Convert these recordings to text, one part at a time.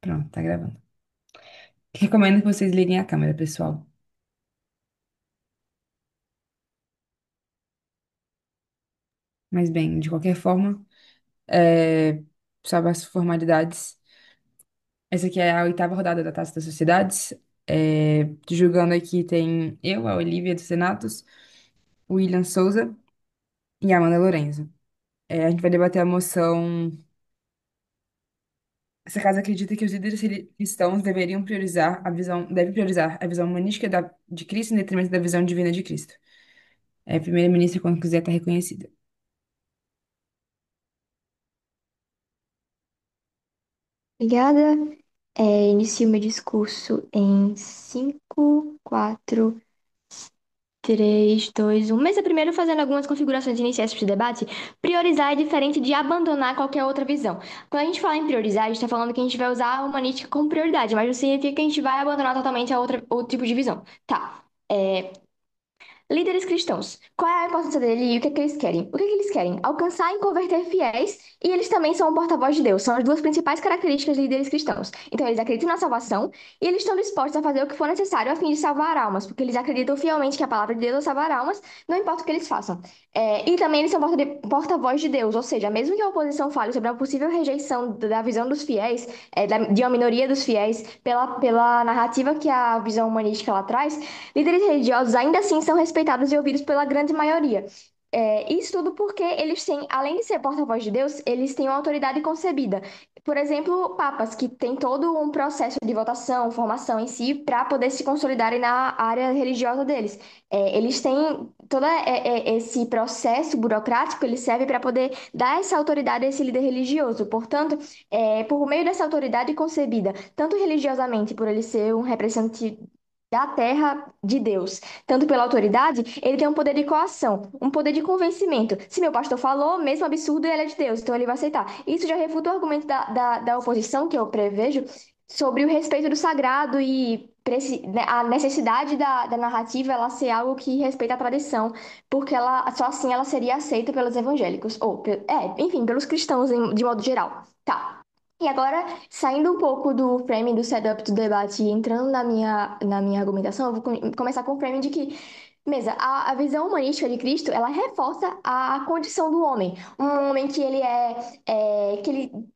Pronto, tá gravando. Recomendo que vocês liguem a câmera, pessoal. Mas bem, de qualquer forma, salvo as formalidades, essa aqui é a oitava rodada da Taça das Sociedades. Julgando aqui tem eu, a Olivia dos Senatos, o William Souza e a Amanda Lorenzo. A gente vai debater a moção. Essa casa acredita que os líderes cristãos deveriam deve priorizar a visão humanística de Cristo em detrimento da visão divina de Cristo. Primeira-ministra, quando quiser, está reconhecida. Obrigada. Inicio meu discurso em 5, 4, 3, 2, 1. Mas é primeiro fazendo algumas configurações iniciais para esse debate. Priorizar é diferente de abandonar qualquer outra visão. Quando a gente fala em priorizar, a gente está falando que a gente vai usar a humanística como prioridade, mas não significa que a gente vai abandonar totalmente outro tipo de visão. Tá. Líderes cristãos. Qual é a importância dele e o que é que eles querem? O que é que eles querem? Alcançar e converter fiéis, e eles também são o porta-voz de Deus. São as duas principais características de líderes cristãos. Então, eles acreditam na salvação e eles estão dispostos a fazer o que for necessário a fim de salvar almas, porque eles acreditam fielmente que a palavra de Deus é salvar almas, não importa o que eles façam. E também eles são porta-voz de Deus, ou seja, mesmo que a oposição fale sobre a possível rejeição da visão dos fiéis, de uma minoria dos fiéis, pela narrativa que a visão humanística ela traz, líderes religiosos ainda assim são respeitados e ouvidos pela grande maioria. Isso tudo porque eles têm, além de ser porta-voz de Deus, eles têm uma autoridade concebida. Por exemplo, papas, que têm todo um processo de votação, formação em si, para poder se consolidarem na área religiosa deles. Eles têm todo esse processo burocrático, ele serve para poder dar essa autoridade a esse líder religioso. Portanto, por meio dessa autoridade concebida, tanto religiosamente, por ele ser um representante da terra de Deus, tanto pela autoridade, ele tem um poder de coação, um poder de convencimento. Se meu pastor falou, mesmo absurdo, ele é de Deus, então ele vai aceitar. Isso já refuta o argumento da oposição que eu prevejo sobre o respeito do sagrado e né, a necessidade da narrativa ela ser algo que respeita a tradição, porque ela só assim ela seria aceita pelos evangélicos, enfim, pelos cristãos de modo geral. Tá. E agora, saindo um pouco do frame do setup do debate e entrando na minha argumentação, eu vou começar com o frame de que, mesa, a visão humanística de Cristo, ela reforça a condição do homem. Um homem que ele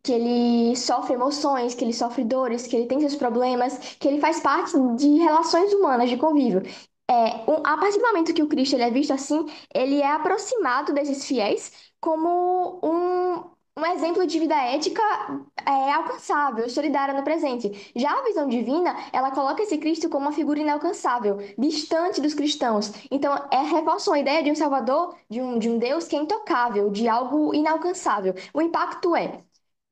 que ele sofre emoções, que ele sofre dores, que ele tem seus problemas, que ele faz parte de relações humanas, de convívio. A partir do momento que o Cristo ele é visto assim, ele é aproximado desses fiéis como um exemplo de vida ética alcançável, solidária no presente. Já a visão divina, ela coloca esse Cristo como uma figura inalcançável, distante dos cristãos. Então, reforça a ideia de um Salvador, de um Deus que é intocável, de algo inalcançável. O impacto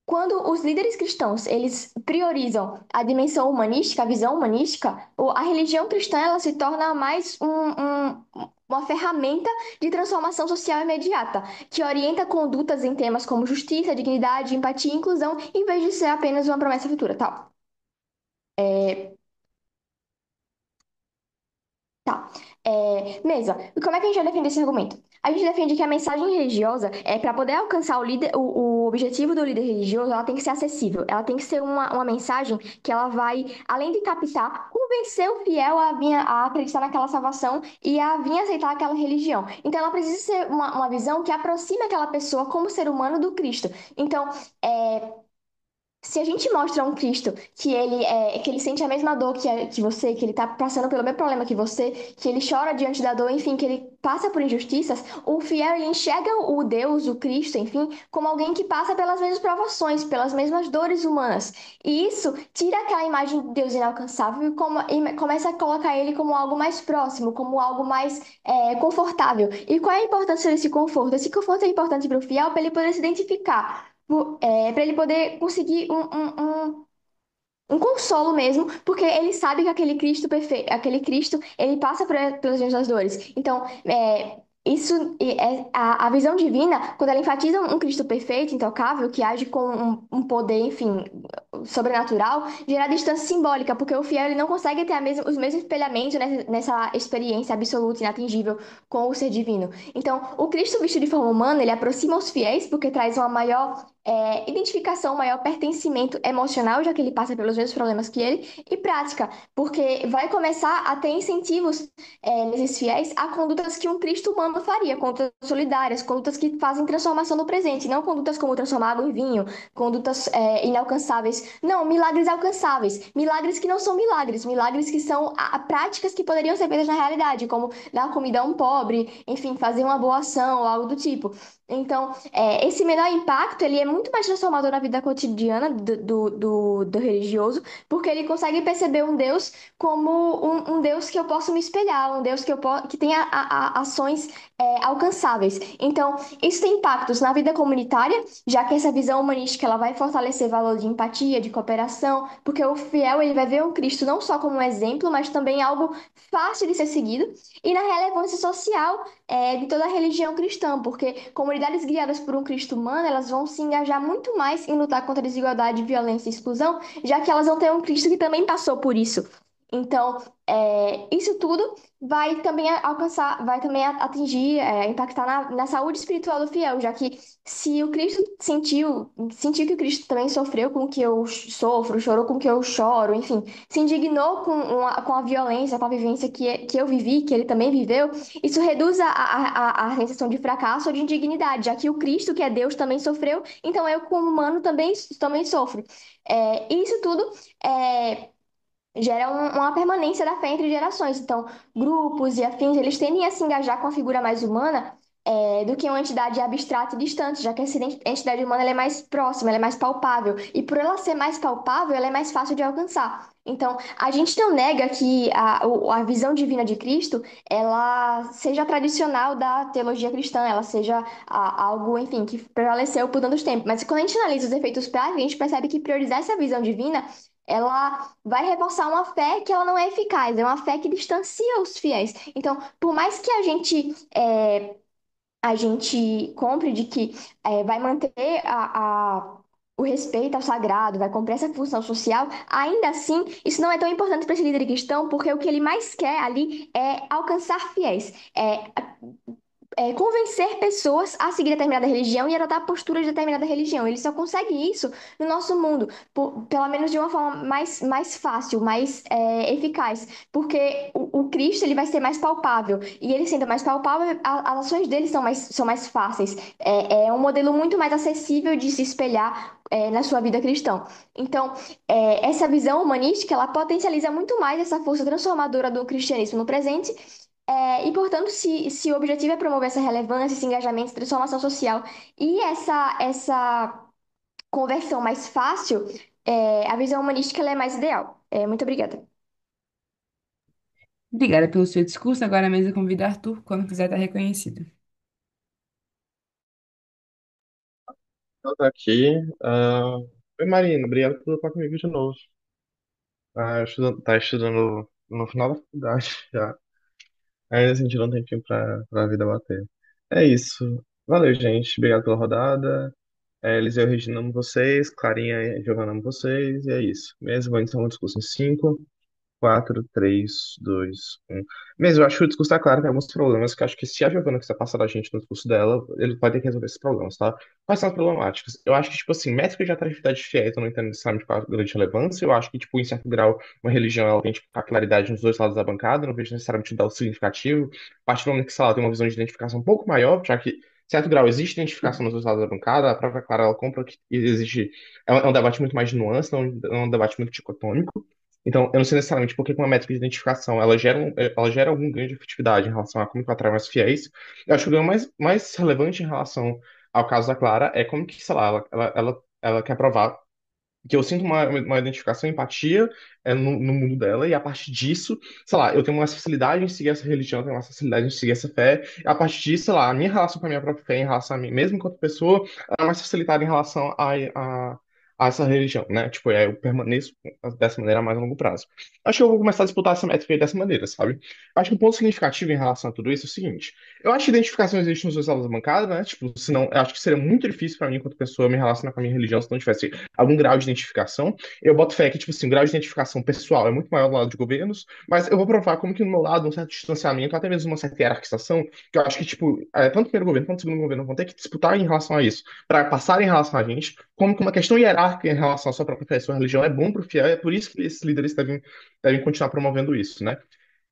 quando os líderes cristãos eles priorizam a dimensão humanística, a visão humanística, a religião cristã ela se torna mais uma ferramenta de transformação social imediata, que orienta condutas em temas como justiça, dignidade, empatia e inclusão, em vez de ser apenas uma promessa futura, tal. Tá. Mesa, e como é que a gente vai defender esse argumento? A gente defende que a mensagem religiosa para poder alcançar o objetivo do líder religioso, ela tem que ser acessível. Ela tem que ser uma mensagem que ela vai, além de captar, convencer o fiel a acreditar naquela salvação e a vir aceitar aquela religião. Então, ela precisa ser uma visão que aproxime aquela pessoa como ser humano do Cristo. Então, se a gente mostra um Cristo que ele sente a mesma dor que você, que ele tá passando pelo mesmo problema que você, que ele chora diante da dor, enfim, que ele passa por injustiças, o fiel ele enxerga o Deus, o Cristo, enfim, como alguém que passa pelas mesmas provações, pelas mesmas dores humanas. E isso tira aquela imagem de Deus inalcançável e começa a colocar ele como algo mais próximo, como algo mais confortável. E qual é a importância desse conforto? Esse conforto é importante para o fiel para ele poder se identificar para ele poder conseguir um consolo mesmo, porque ele sabe que aquele Cristo perfeito, aquele Cristo, ele passa pelas mesmas dores. Então, a visão divina, quando ela enfatiza um Cristo perfeito, intocável, que age com um poder, enfim, sobrenatural, gera distância simbólica, porque o fiel ele não consegue ter os mesmos espelhamentos nessa experiência absoluta, inatingível com o ser divino. Então, o Cristo visto de forma humana, ele aproxima os fiéis, porque traz uma maior identificação, maior pertencimento emocional, já que ele passa pelos mesmos problemas que ele, e prática, porque vai começar a ter incentivos nesses fiéis a condutas que um Cristo humano faria, condutas solidárias, condutas que fazem transformação no presente, não condutas como transformar água em vinho, condutas inalcançáveis, não, milagres alcançáveis, milagres que não são milagres, milagres que são práticas que poderiam ser feitas na realidade, como dar comida a um pobre, enfim, fazer uma boa ação, ou algo do tipo. Então, esse menor impacto, ele é muito mais transformador na vida cotidiana do religioso, porque ele consegue perceber um Deus como um Deus que eu posso me espelhar, um Deus que tenha ações alcançáveis. Então, isso tem impactos na vida comunitária, já que essa visão humanística ela vai fortalecer valor de empatia, de cooperação, porque o fiel ele vai ver o Cristo não só como um exemplo, mas também algo fácil de ser seguido, e na relevância social de toda a religião cristã, porque comunidades guiadas por um Cristo humano, elas vão se engajar muito mais em lutar contra a desigualdade, violência e exclusão, já que elas vão ter um Cristo que também passou por isso. Então, isso tudo vai também alcançar, vai também atingir, impactar na saúde espiritual do fiel, já que se o Cristo sentiu que o Cristo também sofreu com o que eu sofro, chorou com o que eu choro, enfim, se indignou com a violência, com a vivência que eu vivi, que ele também viveu, isso reduz a sensação de fracasso ou de indignidade, já que o Cristo, que é Deus, também sofreu, então eu, como humano, também sofro. Isso tudo é, gera uma permanência da fé entre gerações. Então, grupos e afins, eles tendem a se engajar com a figura mais humana do que uma entidade abstrata e distante, já que essa entidade humana ela é mais próxima, ela é mais palpável. E por ela ser mais palpável, ela é mais fácil de alcançar. Então, a gente não nega que a visão divina de Cristo, ela seja tradicional da teologia cristã, ela seja algo, enfim, que prevaleceu por tantos tempos. Mas quando a gente analisa os efeitos práticos, a gente percebe que priorizar essa visão divina ela vai reforçar uma fé que ela não é eficaz, é uma fé que distancia os fiéis. Então, por mais que a gente compre de que vai manter o respeito ao sagrado, vai cumprir essa função social, ainda assim, isso não é tão importante para esse líder cristão, porque o que ele mais quer ali é alcançar fiéis, convencer pessoas a seguir determinada religião e adotar a postura de determinada religião. Ele só consegue isso no nosso mundo, pelo menos de uma forma mais fácil, mais eficaz, porque o Cristo ele vai ser mais palpável e ele sendo mais palpável, as ações dele são mais fáceis. É um modelo muito mais acessível de se espelhar. Na sua vida cristã. Então, essa visão humanística, ela potencializa muito mais essa força transformadora do cristianismo no presente portanto, se o objetivo é promover essa relevância, esse engajamento, essa transformação social e essa conversão mais fácil, a visão humanística ela é mais ideal. Muito obrigada. Obrigada pelo seu discurso. Agora a mesa convida Arthur quando quiser estar reconhecido. Eu tô aqui. Oi, Marina, obrigado por estar comigo de novo. Tá estudando no final da faculdade já. Ainda assim, tirando um tempinho pra vida bater. É isso. Valeu, gente. Obrigado pela rodada. Eliseu e Regina, amo vocês. Clarinha e Giovana, amo vocês. E é isso. Mesmo, vou iniciar um discurso em 5, 4, 3, 2, 1. Mesmo, eu acho que o discurso tá claro, tem alguns problemas que eu acho que se a Giovana quiser passar da gente no discurso dela, ele vai ter que resolver esses problemas, tá? Quais são as problemáticas? Eu acho que, tipo assim, métrica de atratividade de fiéis, eu não entendo necessariamente qual a grande relevância. Eu acho que, tipo, em certo grau, uma religião, ela tem, tipo, capilaridade nos dois lados da bancada, eu não vejo necessariamente dar o significativo. A partir do momento que, sei lá, ela tem uma visão de identificação um pouco maior, já que, em certo grau, existe identificação nos dois lados da bancada, a própria Clara, ela compra que existe... É um debate muito mais de nuance, não é um debate muito dicotômico. Então, eu não sei necessariamente por que uma métrica de identificação ela gera algum ganho de efetividade em relação a como que ela atrai mais fiéis. Eu acho que o ganho mais relevante em relação ao caso da Clara é como que, sei lá, ela quer provar que eu sinto uma identificação, empatia no mundo dela, e a partir disso, sei lá, eu tenho uma facilidade em seguir essa religião, eu tenho uma facilidade em seguir essa fé, e a partir disso, sei lá, a minha relação com a minha própria fé, em relação a mim mesmo enquanto pessoa, ela é mais facilitada em relação a essa religião, né? Tipo, aí eu permaneço dessa maneira a mais a longo prazo. Acho que eu vou começar a disputar essa métrica aí dessa maneira, sabe? Acho que um ponto significativo em relação a tudo isso é o seguinte: eu acho que identificação existe nos dois lados da bancada, né? Tipo, senão, eu acho que seria muito difícil para mim, enquanto pessoa, me relacionar com a minha religião se não tivesse algum grau de identificação. Eu boto fé que, tipo assim, o grau de identificação pessoal é muito maior do lado de governos, mas eu vou provar como que no meu lado, um certo distanciamento, até mesmo uma certa hierarquização, que eu acho que, tipo, tanto o primeiro governo quanto o segundo governo vão ter que disputar em relação a isso, para passar em relação a gente, como que uma questão hierárquica em relação à sua própria fé e sua religião é bom para o fiel, e é por isso que esses líderes devem continuar promovendo isso, né?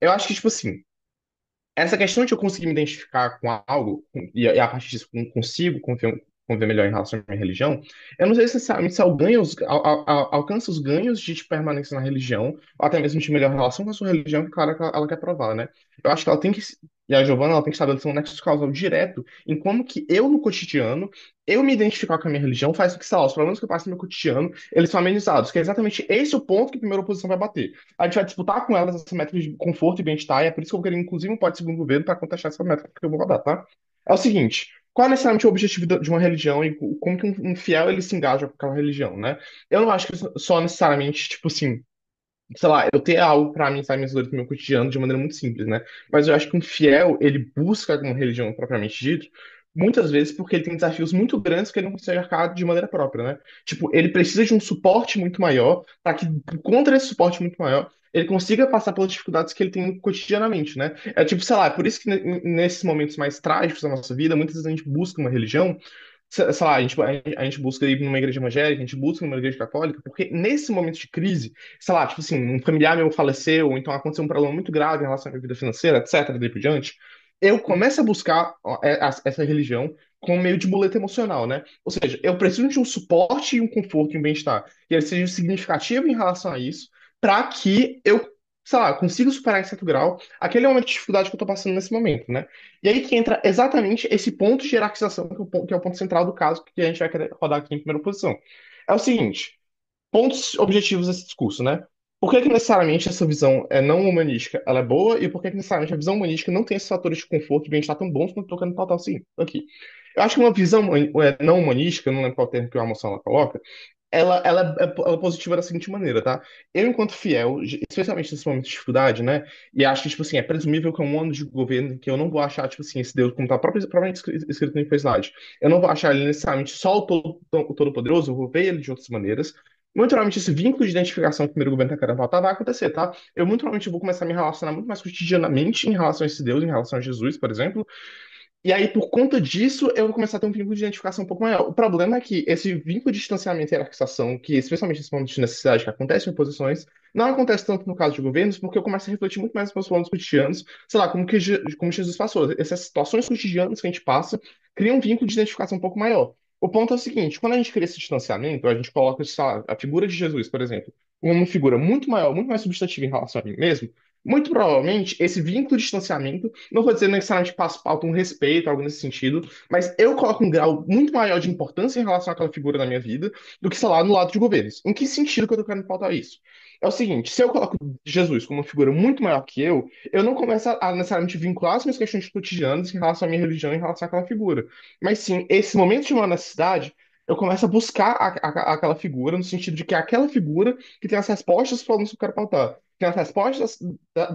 Eu acho que, tipo assim, essa questão de eu conseguir me identificar com algo, e a partir disso consigo conviver melhor em relação à minha religião, eu não sei se necessariamente se alcança os ganhos de permanência na religião, ou até mesmo de melhor relação com a sua religião, que, claro, que ela quer provar, né? Eu acho que ela tem que. E a Giovanna, ela tem que estabelecer um nexo causal direto em como que eu, no cotidiano, eu me identificar com a minha religião faz com que, sei lá, os problemas que eu passo no meu cotidiano, eles são amenizados, que é exatamente esse o ponto que a primeira oposição vai bater. A gente vai disputar com elas essa métrica de conforto e bem-estar, e é por isso que eu queria, inclusive, um pote segundo governo para contestar essa métrica que eu vou rodar, tá? É o seguinte: qual é necessariamente o objetivo de uma religião e como que um fiel ele se engaja com aquela religião, né? Eu não acho que só necessariamente, tipo assim, sei lá, eu ter algo para mim, sabe, do meu cotidiano de maneira muito simples, né? Mas eu acho que um fiel, ele busca uma religião propriamente dito, muitas vezes porque ele tem desafios muito grandes que ele não consegue arcar de maneira própria, né? Tipo, ele precisa de um suporte muito maior para que, por conta desse suporte muito maior, ele consiga passar pelas dificuldades que ele tem cotidianamente, né? É tipo, sei lá, é por isso que nesses momentos mais trágicos da nossa vida, muitas vezes a gente busca uma religião, sei lá, a gente busca ir numa igreja evangélica, a gente busca numa igreja católica, porque nesse momento de crise, sei lá, tipo assim, um familiar meu faleceu, ou então aconteceu um problema muito grave em relação à minha vida financeira, etc, daí por diante, eu começo a buscar essa religião como meio de muleta emocional, né? Ou seja, eu preciso de um suporte e um conforto e um bem-estar que ele seja significativo em relação a isso, para que eu, sei lá, consiga superar em certo grau aquele momento de dificuldade que eu tô passando nesse momento, né? E aí que entra exatamente esse ponto de hierarquização, que é o ponto central do caso que a gente vai querer rodar aqui em primeira posição. É o seguinte: pontos objetivos desse discurso, né? Por que que necessariamente essa visão é não humanística ela é boa e por que que necessariamente a visão humanística não tem esses fatores de conforto e bem-estar tão bons quanto tocando pautar o seguinte aqui? Eu acho que uma visão não humanística, não lembro qual termo que a moção ela coloca, ela é positiva da seguinte maneira, tá? Eu, enquanto fiel, especialmente nesse momento de dificuldade, né? E acho que, tipo assim, é presumível que é um ano de governo que eu não vou achar, tipo assim, esse Deus, como tá propriamente escrito na slide. Eu não vou achar ele necessariamente só o Todo-Poderoso, eu vou ver ele de outras maneiras. Muito provavelmente esse vínculo de identificação que o primeiro governo tá querendo votar vai acontecer, tá? Eu muito provavelmente vou começar a me relacionar muito mais cotidianamente em relação a esse Deus, em relação a Jesus, por exemplo. E aí, por conta disso, eu vou começar a ter um vínculo de identificação um pouco maior. O problema é que esse vínculo de distanciamento e hierarquização, que especialmente nesse momento de necessidade que acontece em oposições, não acontece tanto no caso de governos, porque eu começo a refletir muito mais nos meus planos cotidianos, sei lá, como Jesus passou. Essas situações cotidianas que a gente passa criam um vínculo de identificação um pouco maior. O ponto é o seguinte: quando a gente cria esse distanciamento, a gente coloca, sei lá, a figura de Jesus, por exemplo, como uma figura muito maior, muito mais substantiva em relação a mim mesmo, muito provavelmente esse vínculo de distanciamento, não vou dizer necessariamente que falta um respeito, algo nesse sentido, mas eu coloco um grau muito maior de importância em relação àquela figura na minha vida do que, sei lá, no lado de governos. Em que sentido que eu tô querendo pautar isso? É o seguinte: se eu coloco Jesus como uma figura muito maior que eu não começo a necessariamente vincular as minhas questões cotidianas em relação à minha religião, em relação àquela figura. Mas sim, esse momento de uma necessidade, eu começo a buscar aquela figura, no sentido de que é aquela figura que tem as respostas para os problemas que eu quero pautar. Tem as respostas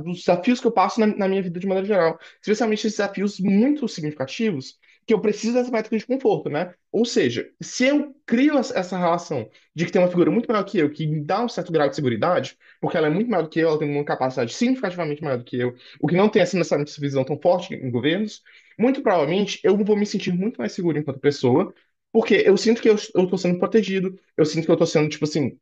dos desafios que eu passo na minha vida de maneira geral. Especialmente esses desafios muito significativos, que eu preciso dessa métrica de conforto, né? Ou seja, se eu crio essa relação de que tem uma figura muito maior que eu, que me dá um certo grau de segurança, porque ela é muito maior do que eu, ela tem uma capacidade significativamente maior do que eu, o que não tem essa necessariamente essa visão tão forte em governos, muito provavelmente eu vou me sentir muito mais seguro enquanto pessoa, porque eu sinto que eu tô sendo protegido, eu sinto que eu tô sendo, tipo assim,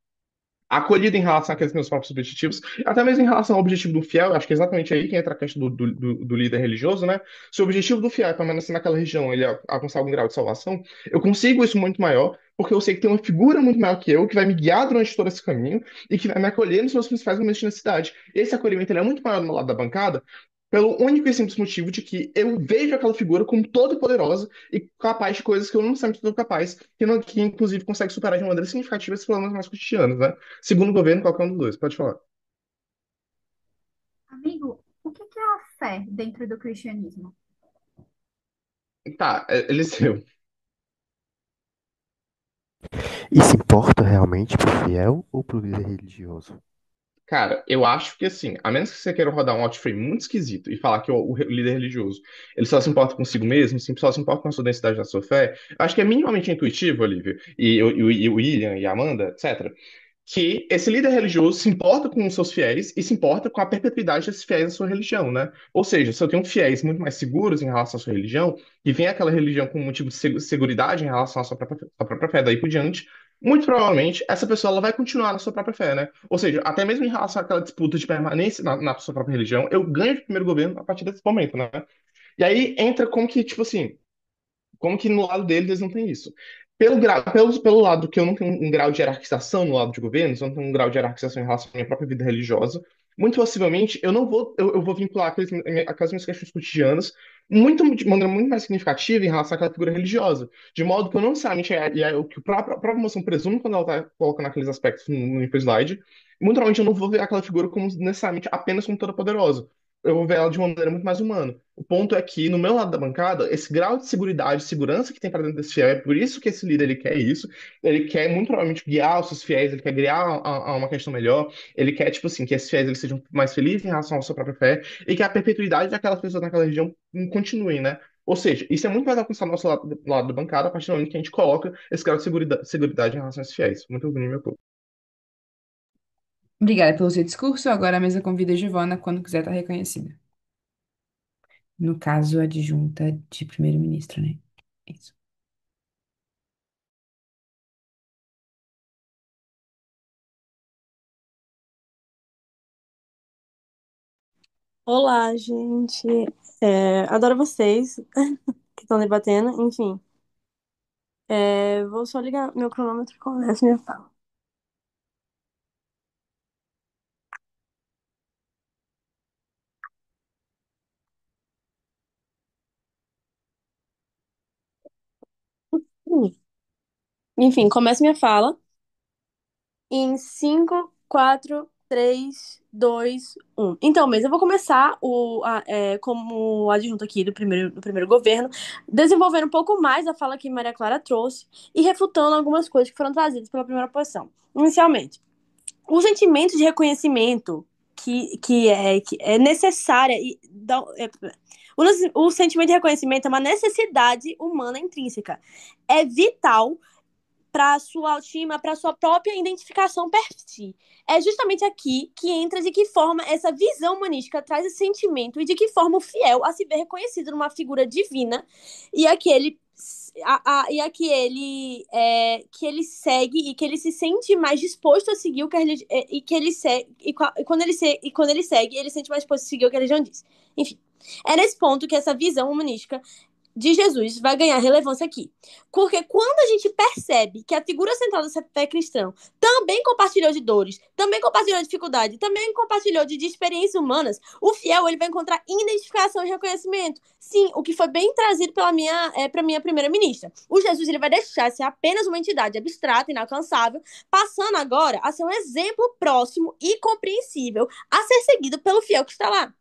acolhido em relação àqueles meus próprios objetivos, até mesmo em relação ao objetivo do fiel, eu acho que é exatamente aí que entra a questão do líder religioso, né? Se o objetivo do fiel é permanecer naquela região, ele alcançar algum grau de salvação, eu consigo isso muito maior, porque eu sei que tem uma figura muito maior que eu, que vai me guiar durante todo esse caminho e que vai me acolher nos meus principais momentos de necessidade. Esse acolhimento ele é muito maior no lado da bancada, pelo único e simples motivo de que eu vejo aquela figura como todo-poderosa e capaz de coisas que eu não sempre estou capaz, que inclusive consegue superar de uma maneira significativa esses problemas mais cotidianos, né? Segundo o governo, qualquer um dos dois. Pode falar. Amigo, o que que é a fé dentro do cristianismo? Tá, Eliseu. E se importa realmente pro fiel ou pro líder religioso? Cara, eu acho que assim, a menos que você queira rodar um outframe muito esquisito e falar que o líder religioso ele só se importa consigo mesmo, só se importa com a sua densidade da sua fé, eu acho que é minimamente intuitivo, Olivia, e o William e a Amanda, etc., que esse líder religioso se importa com os seus fiéis e se importa com a perpetuidade desses fiéis da sua religião, né? Ou seja, se eu tenho fiéis muito mais seguros em relação à sua religião, e vem aquela religião com um motivo de seguridade em relação à própria fé, daí por diante, muito provavelmente essa pessoa ela vai continuar na sua própria fé, né? Ou seja, até mesmo em relação àquela disputa de permanência na sua própria religião, eu ganho de primeiro governo a partir desse momento, né? E aí entra como que, tipo assim, como que no lado deles eles não têm isso? Pelo lado que eu não tenho um grau de hierarquização no lado de governos, eu não tenho um grau de hierarquização em relação à minha própria vida religiosa, muito possivelmente eu não vou, eu vou vincular aquelas minhas questões cotidianas de maneira muito mais significativa em relação àquela figura religiosa. De modo que eu não necessariamente é o que a própria moção presume quando ela está colocando aqueles aspectos no slide. Muito provavelmente eu não vou ver aquela figura como necessariamente apenas como toda poderosa. Eu vou ver ela de uma maneira muito mais humana. O ponto é que, no meu lado da bancada, esse grau de seguridade, segurança que tem para dentro desse fiel, é por isso que esse líder ele quer isso. Ele quer muito provavelmente guiar os seus fiéis, ele quer guiar a uma questão melhor. Ele quer, tipo assim, que esses fiéis eles sejam mais felizes em relação à sua própria fé e que a perpetuidade daquelas pessoas naquela região continue, né? Ou seja, isso é muito mais alcançado do nosso lado da bancada a partir do momento que a gente coloca esse grau de seguridade em relação a esses fiéis. Muito obrigado, meu povo. Obrigada pelo seu discurso. Agora a mesa convida a Giovana quando quiser estar reconhecida. No caso, adjunta de primeiro-ministro, né? Isso. Olá, gente. Adoro vocês que estão debatendo. Enfim, vou só ligar meu cronômetro e começo minha fala. Hum. Enfim, começo minha fala em 5, 4, 3, 2, 1. Então, mas eu vou começar como adjunto aqui do primeiro governo, desenvolvendo um pouco mais a fala que Maria Clara trouxe e refutando algumas coisas que foram trazidas pela primeira posição. Inicialmente, o sentimento de reconhecimento que é necessária o sentimento de reconhecimento é uma necessidade humana intrínseca. É vital para sua autoestima, para sua própria identificação per si. É justamente aqui que entra de que forma essa visão humanística traz esse sentimento e de que forma o fiel a se ver reconhecido numa figura divina e aquele e a que ele segue e que ele se sente mais disposto a seguir o que a religião e que ele segue e quando ele segue ele se sente mais disposto a seguir o que a religião diz. Enfim, é nesse ponto que essa visão humanística de Jesus vai ganhar relevância aqui. Porque quando a gente percebe que a figura central dessa fé cristã também compartilhou de dores, também compartilhou de dificuldade, também compartilhou de experiências humanas, o fiel ele vai encontrar identificação e reconhecimento. Sim, o que foi bem trazido para minha primeira-ministra. O Jesus ele vai deixar de ser apenas uma entidade abstrata, inalcançável, passando agora a ser um exemplo próximo e compreensível a ser seguido pelo fiel que está lá.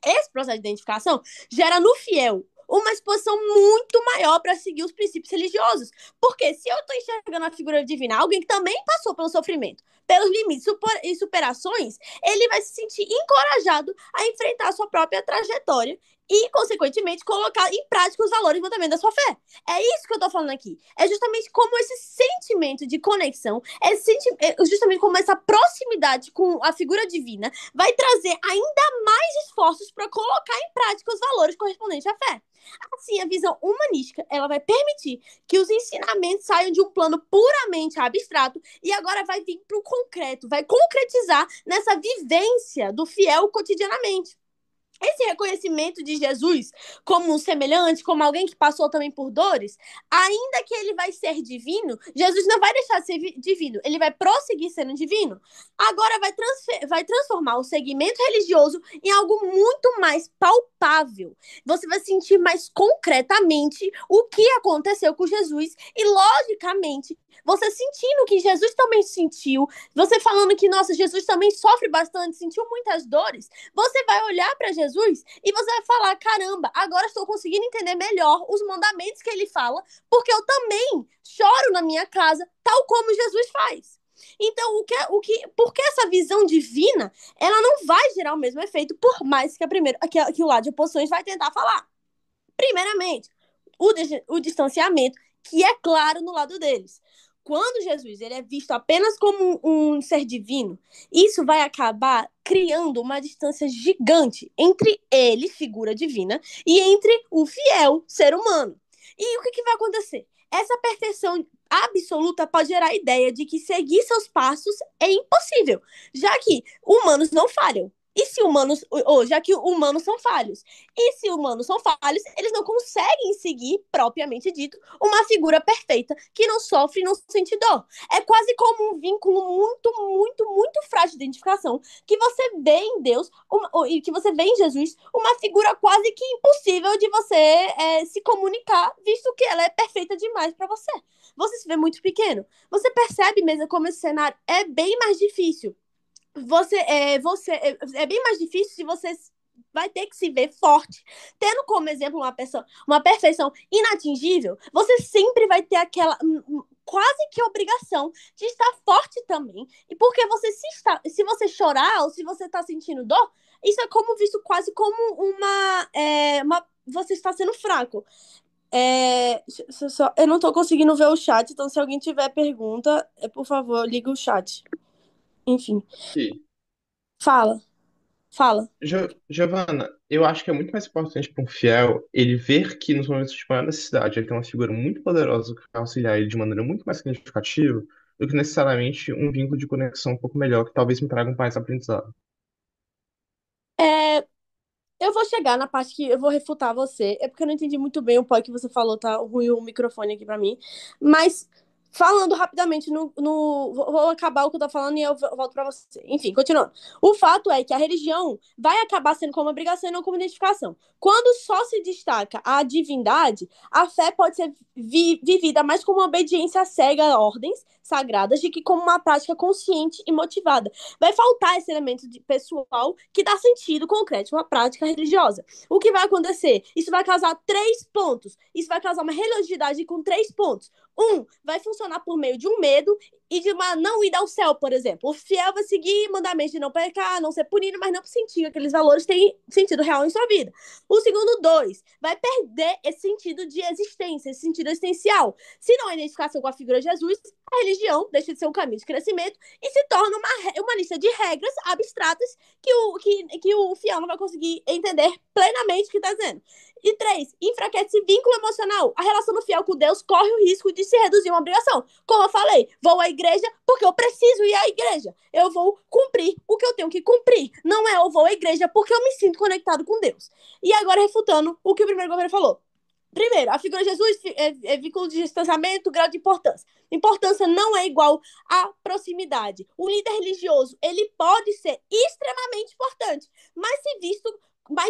Esse processo de identificação gera no fiel uma exposição muito maior para seguir os princípios religiosos. Porque se eu estou enxergando a figura divina, alguém que também passou pelo sofrimento, pelos limites e superações, ele vai se sentir encorajado a enfrentar a sua própria trajetória e, consequentemente, colocar em prática os valores e mandamentos da sua fé. É isso que eu estou falando aqui. É justamente como esse sentimento de conexão, justamente como essa proximidade com a figura divina vai trazer ainda mais esforços para colocar em prática os valores correspondentes à fé. Assim, a visão humanística ela vai permitir que os ensinamentos saiam de um plano puramente abstrato e agora vai vir para o concreto, vai concretizar nessa vivência do fiel cotidianamente. Esse reconhecimento de Jesus como um semelhante, como alguém que passou também por dores, ainda que ele vai ser divino, Jesus não vai deixar de ser divino, ele vai prosseguir sendo divino. Agora vai transformar o segmento religioso em algo muito mais palpável. Você vai sentir mais concretamente o que aconteceu com Jesus e, logicamente, Você sentindo que Jesus também sentiu, você falando que, nossa, Jesus também sofre bastante, sentiu muitas dores, você vai olhar para Jesus e você vai falar: caramba, agora estou conseguindo entender melhor os mandamentos que ele fala, porque eu também choro na minha casa, tal como Jesus faz. Então, porque essa visão divina, ela não vai gerar o mesmo efeito, por mais que que o lado de oposições vai tentar falar. Primeiramente, o distanciamento, que é claro no lado deles. Quando Jesus ele é visto apenas como um ser divino, isso vai acabar criando uma distância gigante entre ele, figura divina, e entre o fiel ser humano. E o que vai acontecer? Essa perfeição absoluta pode gerar a ideia de que seguir seus passos é impossível, já que humanos não falham. E se humanos, ou já que humanos são falhos, e se humanos são falhos, eles não conseguem seguir, propriamente dito, uma figura perfeita que não sofre e não sente dor. É quase como um vínculo muito, muito, muito frágil de identificação que você vê em Deus e que você vê em Jesus uma figura quase que impossível de você se comunicar, visto que ela é perfeita demais para você. Você se vê muito pequeno. Você percebe mesmo como esse cenário é bem mais difícil. É bem mais difícil se você vai ter que se ver forte, tendo como exemplo uma perfeição inatingível. Você sempre vai ter aquela quase que obrigação de estar forte também. E porque se você chorar ou se você está sentindo dor, isso é como visto quase como você está sendo fraco. Eu não estou conseguindo ver o chat, então se alguém tiver pergunta, por favor, liga o chat. Enfim, Aqui. fala. Fala. Giovana, eu acho que é muito mais importante para um fiel ele ver que nos momentos de maior necessidade ele tem uma figura muito poderosa que vai auxiliar ele de maneira muito mais significativa do que necessariamente um vínculo de conexão um pouco melhor que talvez me traga um mais aprendizado. É, eu vou chegar na parte que eu vou refutar você. É porque eu não entendi muito bem o pó que você falou, tá ruim o microfone aqui pra mim. Mas, falando rapidamente, vou acabar o que eu tô falando e eu volto pra você. Enfim, continuando. O fato é que a religião vai acabar sendo como obrigação e não como identificação. Quando só se destaca a divindade, a fé pode ser vivida mais como uma obediência cega a ordens sagradas do que como uma prática consciente e motivada. Vai faltar esse elemento pessoal que dá sentido concreto, uma prática religiosa. O que vai acontecer? Isso vai causar 3 pontos. Isso vai causar uma religiosidade com 3 pontos. Vai funcionar por meio de um medo e de uma não ida ao céu, por exemplo. O fiel vai seguir mandamentos de não pecar, não ser punido, mas não sentir que aqueles valores têm sentido real em sua vida. O segundo, 2, vai perder esse sentido de existência, esse sentido existencial. Se não há identificação com a figura de Jesus, a religião deixa de ser um caminho de crescimento e se torna uma lista de regras abstratas que o fiel não vai conseguir entender plenamente o que está dizendo. E 3, enfraquece vínculo emocional. A relação do fiel com Deus corre o risco de se reduzir a uma obrigação. Como eu falei, vou à igreja porque eu preciso ir à igreja. Eu vou cumprir o que eu tenho que cumprir. Não é eu vou à igreja porque eu me sinto conectado com Deus. E agora, refutando o que o primeiro governo falou. Primeiro, a figura de Jesus é vínculo de distanciamento, grau de importância. Importância não é igual a proximidade. O líder religioso, ele pode ser extremamente importante, mas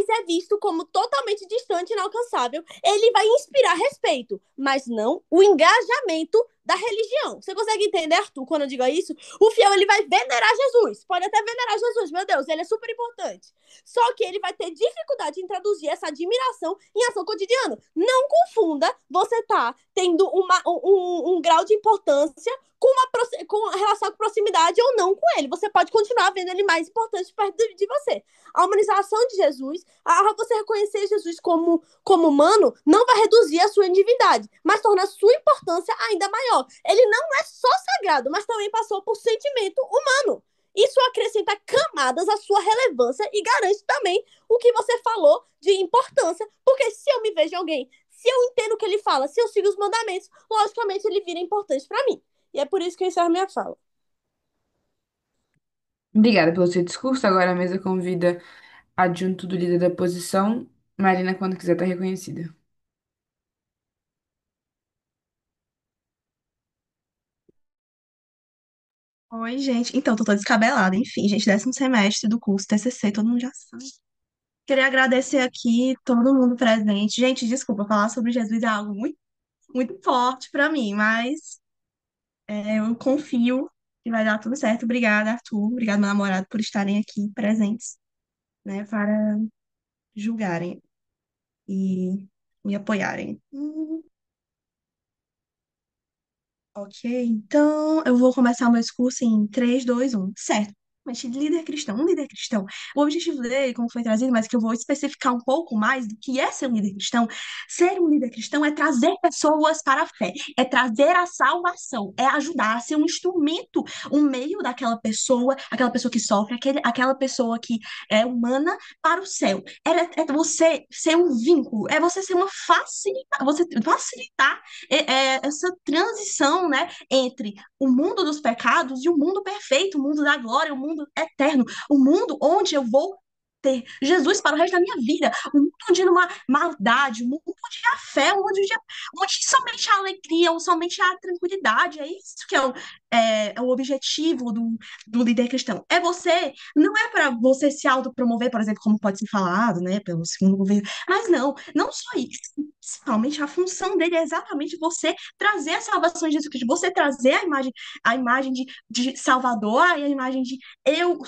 é visto como totalmente distante e inalcançável. Ele vai inspirar respeito, mas não o engajamento da religião. Você consegue entender, Arthur, quando eu digo isso? O fiel, ele vai venerar Jesus. Pode até venerar Jesus, meu Deus, ele é super importante. Só que ele vai ter dificuldade em traduzir essa admiração em ação cotidiana. Não confunda você tá tendo um grau de importância com relação à proximidade ou não com ele. Você pode continuar vendo ele mais importante perto de você. A humanização de Jesus, você reconhecer Jesus como humano, não vai reduzir a sua individualidade, mas torna a sua importância ainda maior. Ele não é só sagrado, mas também passou por sentimento humano. Isso acrescenta camadas à sua relevância e garante também o que você falou de importância, porque se eu me vejo em alguém, se eu entendo o que ele fala, se eu sigo os mandamentos, logicamente ele vira importante para mim. E é por isso que eu encerro minha fala. Obrigada pelo seu discurso. Agora a mesa convida adjunto do líder da oposição. Marina, quando quiser, está reconhecida. Oi, gente. Então, tô toda descabelada. Enfim, gente, 10º semestre do curso TCC, todo mundo já sabe. Queria agradecer aqui todo mundo presente. Gente, desculpa, falar sobre Jesus é algo muito, muito forte pra mim, mas Eu confio que vai dar tudo certo. Obrigada, Arthur. Obrigada, meu namorado, por estarem aqui presentes, né, para julgarem e me apoiarem. Ok, então eu vou começar o meu discurso em 3, 2, 1. Certo. Mas líder cristão, um líder cristão. O objetivo dele, como foi trazido, mas que eu vou especificar um pouco mais do que é ser um líder cristão. Ser um líder cristão é trazer pessoas para a fé, é trazer a salvação, é ajudar a ser um instrumento, um meio daquela pessoa, aquela pessoa que sofre, aquela pessoa que é humana para o céu. É você ser um vínculo, é você ser uma você facilitar essa transição, né, entre o mundo dos pecados e o mundo perfeito, o mundo da glória, o mundo eterno, o mundo onde eu vou ter Jesus para o resto da minha vida, um mundo onde não há maldade, um mundo onde há fé, onde somente há alegria, ou somente há tranquilidade, é isso que é o objetivo do líder cristão. Não é para você se autopromover, por exemplo, como pode ser falado, né, pelo segundo governo, mas não só isso. Principalmente a função dele é exatamente você trazer a salvação de Jesus Cristo, você trazer a imagem de Salvador, a imagem de eu,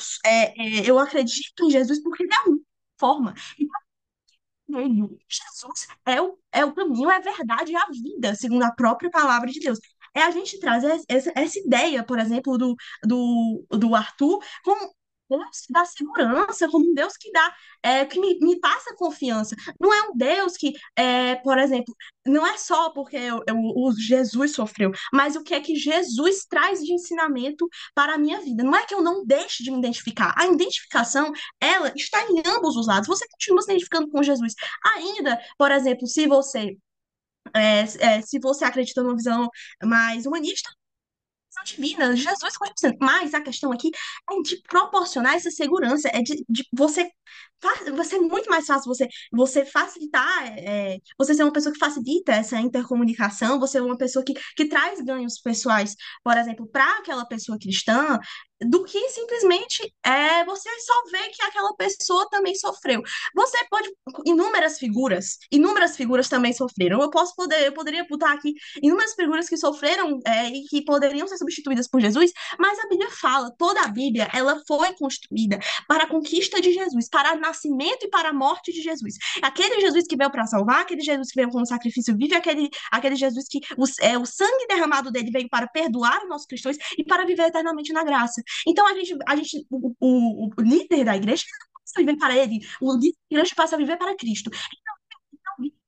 eu acredito em Jesus porque ele é a única forma. Ele, Jesus é o caminho, é a verdade, é a vida, segundo a própria palavra de Deus. É a gente trazer essa ideia, por exemplo, do Arthur, como Deus que dá segurança, como um Deus que dá, que me passa confiança. Não é um Deus que, por exemplo, não é só porque o Jesus sofreu, mas o que é que Jesus traz de ensinamento para a minha vida. Não é que eu não deixe de me identificar. A identificação, ela está em ambos os lados. Você continua se identificando com Jesus. Ainda, por exemplo, se você acredita numa visão mais humanista, visão divina, Jesus continua sendo. Mas a questão aqui é de proporcionar essa segurança, é de você. Vai ser muito mais fácil você facilitar, você ser uma pessoa que facilita essa intercomunicação, você é uma pessoa que traz ganhos pessoais, por exemplo, para aquela pessoa cristã, do que simplesmente você só ver que aquela pessoa também sofreu. Você pode, inúmeras figuras também sofreram. Eu poderia botar aqui inúmeras figuras que sofreram e que poderiam ser substituídas por Jesus, mas a Bíblia fala, toda a Bíblia, ela foi construída para a conquista de Jesus, para o nascimento e para a morte de Jesus. Aquele Jesus que veio para salvar, aquele Jesus que veio como sacrifício vivo, aquele Jesus que o sangue derramado dele veio para perdoar os nossos cristãos e para viver eternamente na graça. Então, o líder da igreja passa a viver para ele, o líder da igreja passa a viver para Cristo.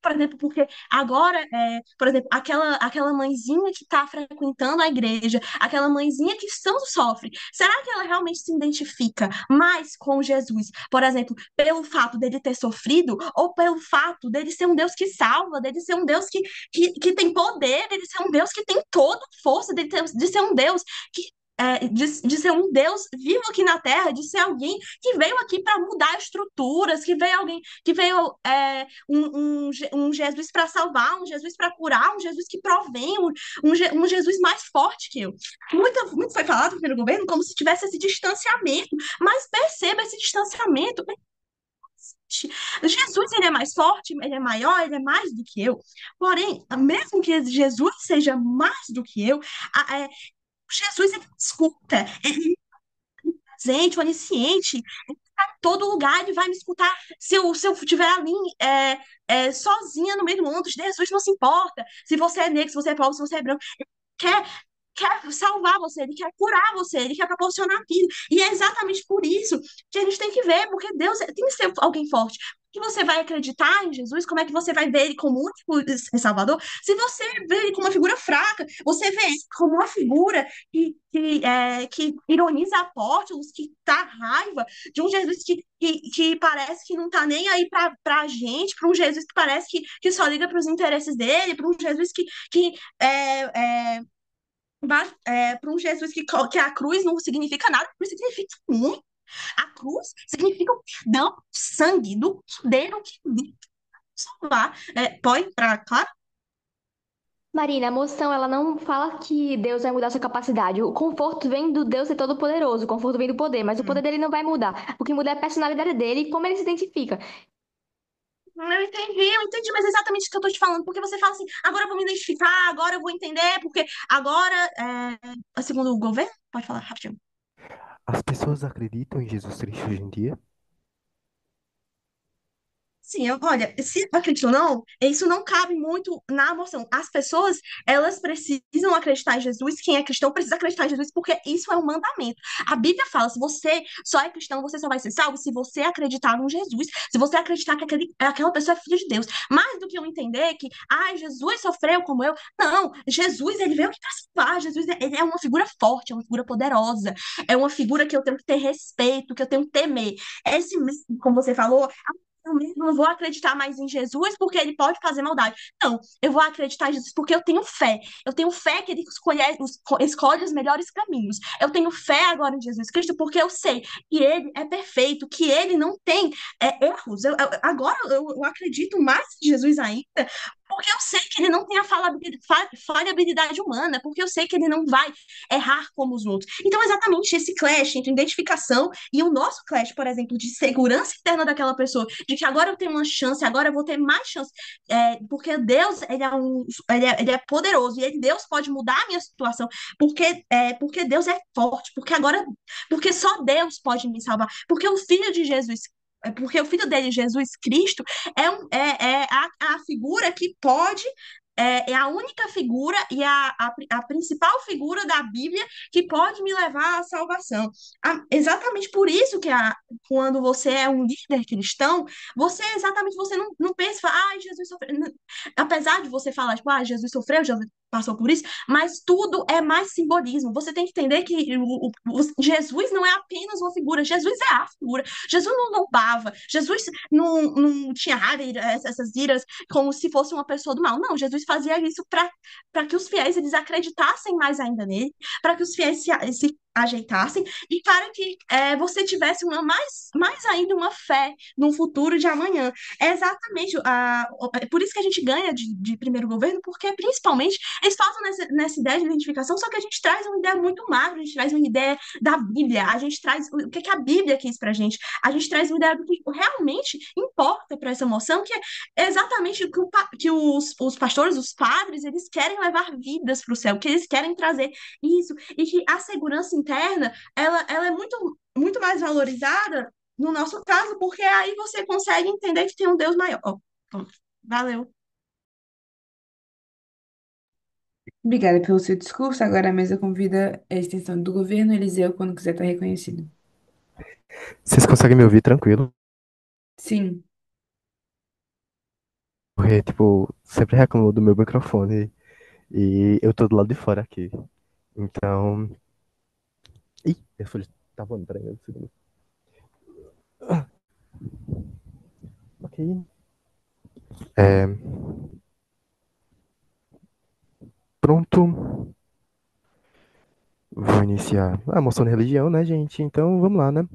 Por exemplo, porque agora, por exemplo, aquela mãezinha que está frequentando a igreja, aquela mãezinha que tanto sofre, será que ela realmente se identifica mais com Jesus? Por exemplo, pelo fato dele ter sofrido, ou pelo fato dele ser um Deus que salva, dele ser um Deus que tem poder, dele ser um Deus que tem toda a força, de ser um Deus que de ser um Deus vivo aqui na Terra, de ser alguém que veio aqui para mudar estruturas, que veio um Jesus para salvar, um Jesus para curar, um Jesus que provém, um Jesus mais forte que eu. Muito foi falado pelo governo como se tivesse esse distanciamento, mas perceba esse distanciamento. Jesus, ele é mais forte, ele é maior, ele é mais do que eu. Porém, mesmo que Jesus seja mais do que eu, Jesus, ele escuta, ele é presente, onisciente, todo lugar ele vai me escutar. Se eu estiver ali sozinha no meio do mundo, Jesus não se importa. Se você é negro, se você é pobre, se você é branco, ele quer salvar você, ele quer curar você, ele quer proporcionar vida. E é exatamente por isso que a gente tem que ver, porque Deus tem que ser alguém forte. Que você vai acreditar em Jesus? Como é que você vai ver ele como único Salvador? Se você vê ele como uma figura fraca, você vê ele como uma figura que ironiza apóstolos, que dá raiva, de um Jesus que parece que não tá nem aí pra gente, para um Jesus que parece que só liga para os interesses dele, para um Jesus que é, é, para um Jesus que a cruz não significa nada, a cruz significa muito. A cruz significa o perdão, o sangue do Cordeiro que veio salvar. Pode, claro? Marina, a emoção, ela não fala que Deus vai mudar sua capacidade. O conforto vem do Deus ser todo-poderoso, o conforto vem do poder, mas o poder dele não vai mudar. O que muda é a personalidade dele e como ele se identifica. eu entendi, mas é exatamente isso que eu tô te falando, porque você fala assim, agora eu vou me identificar, agora eu vou entender, porque agora, segundo o governo, pode falar rapidinho. As pessoas acreditam em Jesus Cristo hoje em dia? Sim, olha, se acredita ou não, isso não cabe muito na emoção. As pessoas, elas precisam acreditar em Jesus. Quem é cristão precisa acreditar em Jesus, porque isso é um mandamento. A Bíblia fala: se você só é cristão, você só vai ser salvo se você acreditar em Jesus, se você acreditar que aquela pessoa é filha de Deus. Mais do que eu entender que, Jesus sofreu como eu. Não, Jesus, ele veio aqui para salvar. Jesus, ele é uma figura forte, é uma figura poderosa, é uma figura que eu tenho que ter respeito, que eu tenho que temer. Esse, como você falou, eu mesmo não vou acreditar mais em Jesus porque ele pode fazer maldade. Não, eu vou acreditar em Jesus porque eu tenho fé. Eu tenho fé que ele escolhe os melhores caminhos. Eu tenho fé agora em Jesus Cristo porque eu sei que ele é perfeito, que ele não tem erros. Agora eu acredito mais em Jesus ainda porque eu sei que ele não tem a falhabilidade humana, porque eu sei que ele não vai errar como os outros. Então, exatamente esse clash entre identificação e o nosso clash, por exemplo, de segurança interna daquela pessoa, de que agora eu tenho uma chance, agora eu vou ter mais chance, porque Deus, ele é poderoso, e Deus pode mudar a minha situação, porque Deus é forte, porque só Deus pode me salvar, porque o Filho de Jesus porque o filho dele, Jesus Cristo, é a figura que pode, é a única figura e a principal figura da Bíblia que pode me levar à salvação. Exatamente por isso que quando você é um líder cristão, você não pensa, fala, Jesus sofreu. Apesar de você falar, tipo, Jesus sofreu, Jesus passou por isso, mas tudo é mais simbolismo. Você tem que entender que Jesus não é apenas uma figura, Jesus é a figura. Jesus não louvava, Jesus não tinha raiva, essas iras, como se fosse uma pessoa do mal. Não, Jesus fazia isso para que os fiéis eles acreditassem mais ainda nele, para que os fiéis se ajeitassem e para que você tivesse mais ainda uma fé no futuro de amanhã. É exatamente é por isso que a gente ganha de primeiro governo, porque principalmente eles falam nessa ideia de identificação, só que a gente traz uma ideia muito macro, a gente traz uma ideia da Bíblia, a gente traz o que a Bíblia quis pra gente, a gente traz uma ideia do que realmente importa para essa moção, que é exatamente o que, que os pastores, os padres, eles querem levar vidas para o céu, que eles querem trazer isso, e que a segurança interna, ela é muito mais valorizada no nosso caso, porque aí você consegue entender que tem um Deus maior. Pronto. Valeu. Obrigada pelo seu discurso. Agora a mesa convida a extensão do governo Eliseu quando quiser estar reconhecido. Vocês conseguem me ouvir tranquilo? Sim. Porque, tipo, sempre reclamo do meu microfone e eu tô do lado de fora aqui. Então. Ih, minha folha tá voando, peraí, um segundo. Ok. É, pronto. Vou iniciar a moção de religião, né, gente? Então vamos lá, né?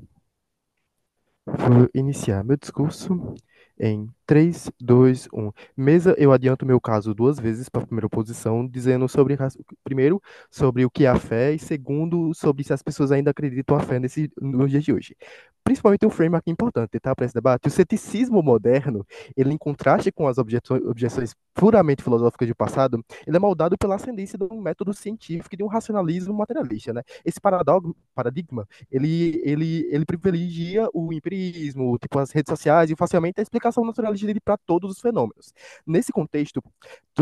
Vou iniciar meu discurso em 3, 2, 1. Mesa, eu adianto meu caso duas vezes para a primeira posição, dizendo sobre, primeiro, sobre o que é a fé, e segundo, sobre se as pessoas ainda acreditam a fé nos dias de hoje. Principalmente um frame aqui importante, tá, para esse debate. O ceticismo moderno, ele em contraste com as objeções puramente filosóficas do passado, ele é moldado pela ascendência de um método científico e de um racionalismo materialista, né? Esse paradigma ele privilegia o empirismo, tipo as redes sociais e facilmente a explicação naturalista dele para todos os fenômenos. Nesse contexto,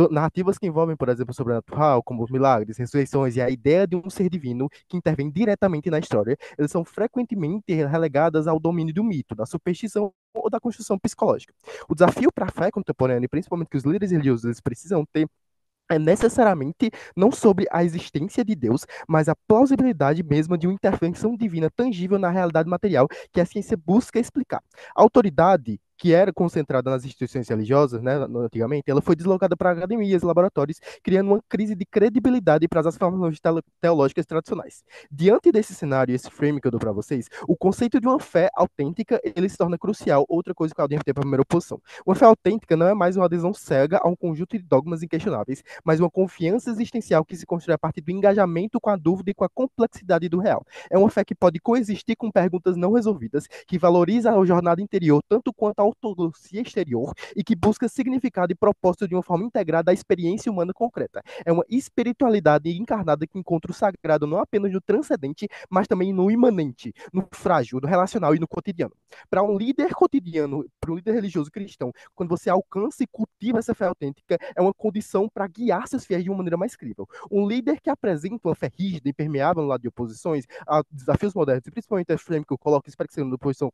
narrativas que envolvem, por exemplo, o sobrenatural, como os milagres, ressurreições e a ideia de um ser divino que intervém diretamente na história, eles são frequentemente relegadas ao domínio do mito, da superstição ou da construção psicológica. O desafio para a fé contemporânea, e principalmente que os líderes religiosos eles precisam ter, é necessariamente não sobre a existência de Deus, mas a plausibilidade mesma de uma intervenção divina tangível na realidade material que a ciência busca explicar. A autoridade que era concentrada nas instituições religiosas, né, antigamente, ela foi deslocada para academias e laboratórios, criando uma crise de credibilidade para as afirmações teológicas tradicionais. Diante desse cenário, esse frame que eu dou para vocês, o conceito de uma fé autêntica, ele se torna crucial. Outra coisa que eu deve ter para a primeira posição. Uma fé autêntica não é mais uma adesão cega a um conjunto de dogmas inquestionáveis, mas uma confiança existencial que se constrói a partir do engajamento com a dúvida e com a complexidade do real. É uma fé que pode coexistir com perguntas não resolvidas, que valoriza a jornada interior tanto quanto a ortodoxia exterior e que busca significado e propósito de uma forma integrada à experiência humana concreta. É uma espiritualidade encarnada que encontra o sagrado não apenas no transcendente, mas também no imanente, no frágil, no relacional e no cotidiano. Para um líder cotidiano, para um líder religioso cristão, quando você alcança e cultiva essa fé autêntica, é uma condição para guiar seus fiéis de uma maneira mais crível. Um líder que apresenta uma fé rígida e permeável no lado de oposições a desafios modernos, e principalmente a frame que eu coloco, espero que você na posição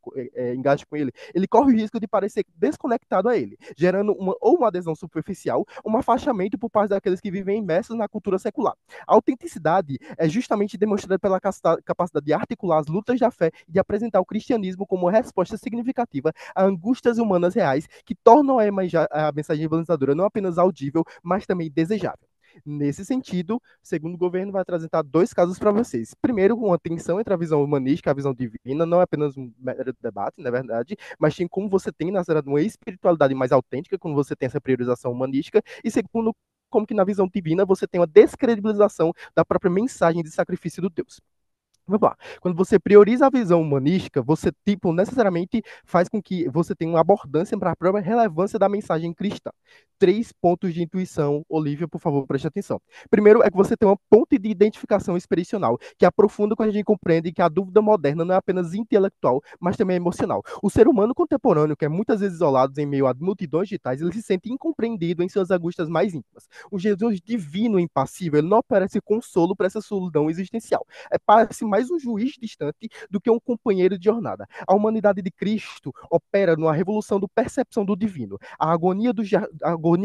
engaje com ele corre o risco de parecer desconectado a ele, gerando uma adesão superficial, um afastamento por parte daqueles que vivem imersos na cultura secular. A autenticidade é justamente demonstrada pela capacidade de articular as lutas da fé e de apresentar o cristianismo como uma resposta significativa a angústias humanas reais que tornam a mensagem evangelizadora não apenas audível, mas também desejável. Nesse sentido, segundo o governo, vai apresentar dois casos para vocês. Primeiro, uma tensão entre a visão humanística e a visão divina, não é apenas um mero debate, na verdade, mas sim como você tem, na verdade, uma espiritualidade mais autêntica, quando você tem essa priorização humanística, e segundo, como que na visão divina você tem uma descredibilização da própria mensagem de sacrifício do Deus. Vamos lá. Quando você prioriza a visão humanística, você, tipo, necessariamente faz com que você tenha uma abordância para a própria relevância da mensagem cristã. 3 pontos de intuição. Olivia, por favor, preste atenção. Primeiro é que você tem uma ponte de identificação experimental, que aprofunda quando a gente compreende que a dúvida moderna não é apenas intelectual, mas também emocional. O ser humano contemporâneo, que é muitas vezes isolado em meio a multidões digitais, ele se sente incompreendido em suas angústias mais íntimas. O Jesus divino e impassível, ele não oferece consolo para essa solidão existencial. Parece mais um juiz distante do que um companheiro de jornada. A humanidade de Cristo opera numa revolução da percepção do divino. A agonia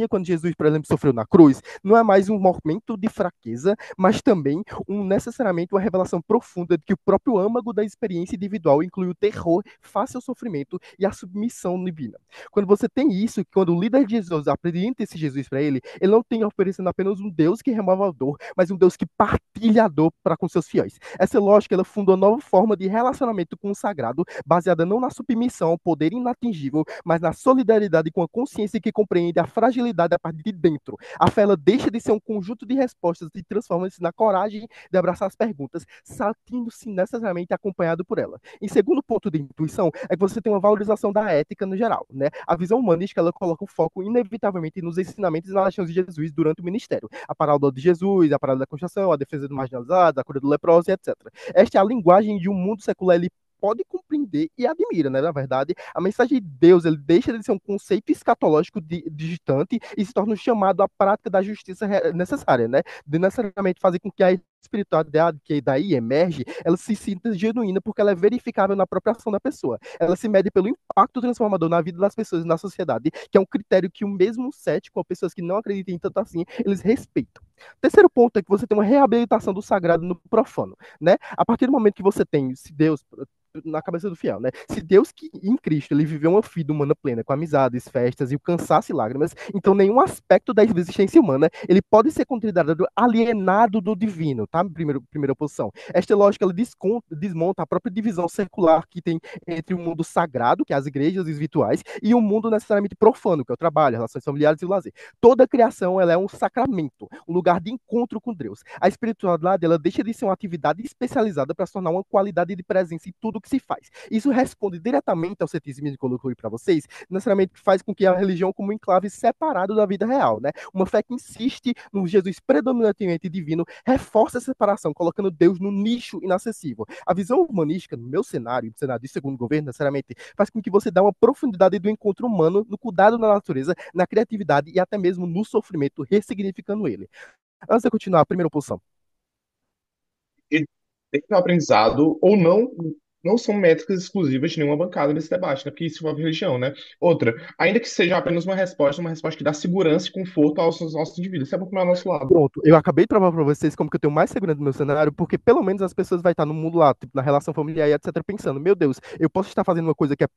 quando Jesus, por exemplo, sofreu na cruz, não é mais um momento de fraqueza, mas também necessariamente uma revelação profunda de que o próprio âmago da experiência individual inclui o terror face ao sofrimento e a submissão divina. Quando você tem isso, quando o líder de Jesus apresenta esse Jesus para ele, ele não tem oferecendo apenas um Deus que remove a dor, mas um Deus que partilha a dor para com seus fiéis. Essa lógica ela funda uma nova forma de relacionamento com o sagrado, baseada não na submissão ao poder inatingível, mas na solidariedade com a consciência que compreende a fragilidade a partir de dentro. A fé ela deixa de ser um conjunto de respostas e transforma-se na coragem de abraçar as perguntas, sentindo-se necessariamente acompanhado por ela. Em segundo ponto de intuição, é que você tem uma valorização da ética no geral, né? A visão humanística ela coloca o foco inevitavelmente nos ensinamentos e nas ações de Jesus durante o ministério. A parábola de Jesus, a parábola da construção, a defesa do marginalizado, a cura do leproso, etc. Esta é a linguagem de um mundo secular, ele pode compreender e admira, né? Na verdade, a mensagem de Deus, ele deixa de ser um conceito escatológico distante e se torna um chamado à prática da justiça necessária, né? De necessariamente fazer com que a espiritualidade que daí emerge, ela se sinta genuína porque ela é verificável na própria ação da pessoa. Ela se mede pelo impacto transformador na vida das pessoas e na sociedade, que é um critério que o mesmo cético, ou pessoas que não acreditam em tanto assim, eles respeitam. Terceiro ponto é que você tem uma reabilitação do sagrado no profano, né? A partir do momento que você tem, se Deus na cabeça do fiel, né? Se Deus que em Cristo ele viveu uma vida humana plena, com amizades, festas e o cansaço e lágrimas, então nenhum aspecto da existência humana ele pode ser considerado alienado do divino, tá? Primeira posição. Esta lógica ela desmonta a própria divisão secular que tem entre o mundo sagrado, que é as igrejas e os rituais, e o mundo necessariamente profano, que é o trabalho, as relações familiares e o lazer. Toda a criação ela é um sacramento, um lugar de encontro com Deus. A espiritualidade ela deixa de ser uma atividade especializada para se tornar uma qualidade de presença em tudo que se faz. Isso responde diretamente ao ceticismo que eu coloquei para vocês, necessariamente faz com que a religião como um enclave separado da vida real, né? Uma fé que insiste no Jesus predominantemente divino, reforça a separação, colocando Deus no nicho inacessível. A visão humanística, no meu cenário, no cenário de segundo governo, necessariamente, faz com que você dê uma profundidade do encontro humano, no cuidado da natureza, na criatividade e até mesmo no sofrimento, ressignificando ele. Antes de continuar, a primeira posição. E tem que ter um aprendizado ou não, não são métricas exclusivas de nenhuma bancada nesse debate, né? Porque isso envolve religião, né? Outra, ainda que seja apenas uma resposta que dá segurança e conforto aos nossos indivíduos. Isso é bom para o nosso lado. Pronto, eu acabei de provar para vocês como que eu tenho mais segurança no meu cenário, porque pelo menos as pessoas vão estar no mundo lá, tipo, na relação familiar e etc, pensando, meu Deus, eu posso estar fazendo uma coisa que é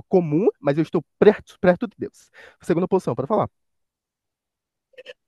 comum, mas eu estou perto de Deus. Segunda posição, para falar.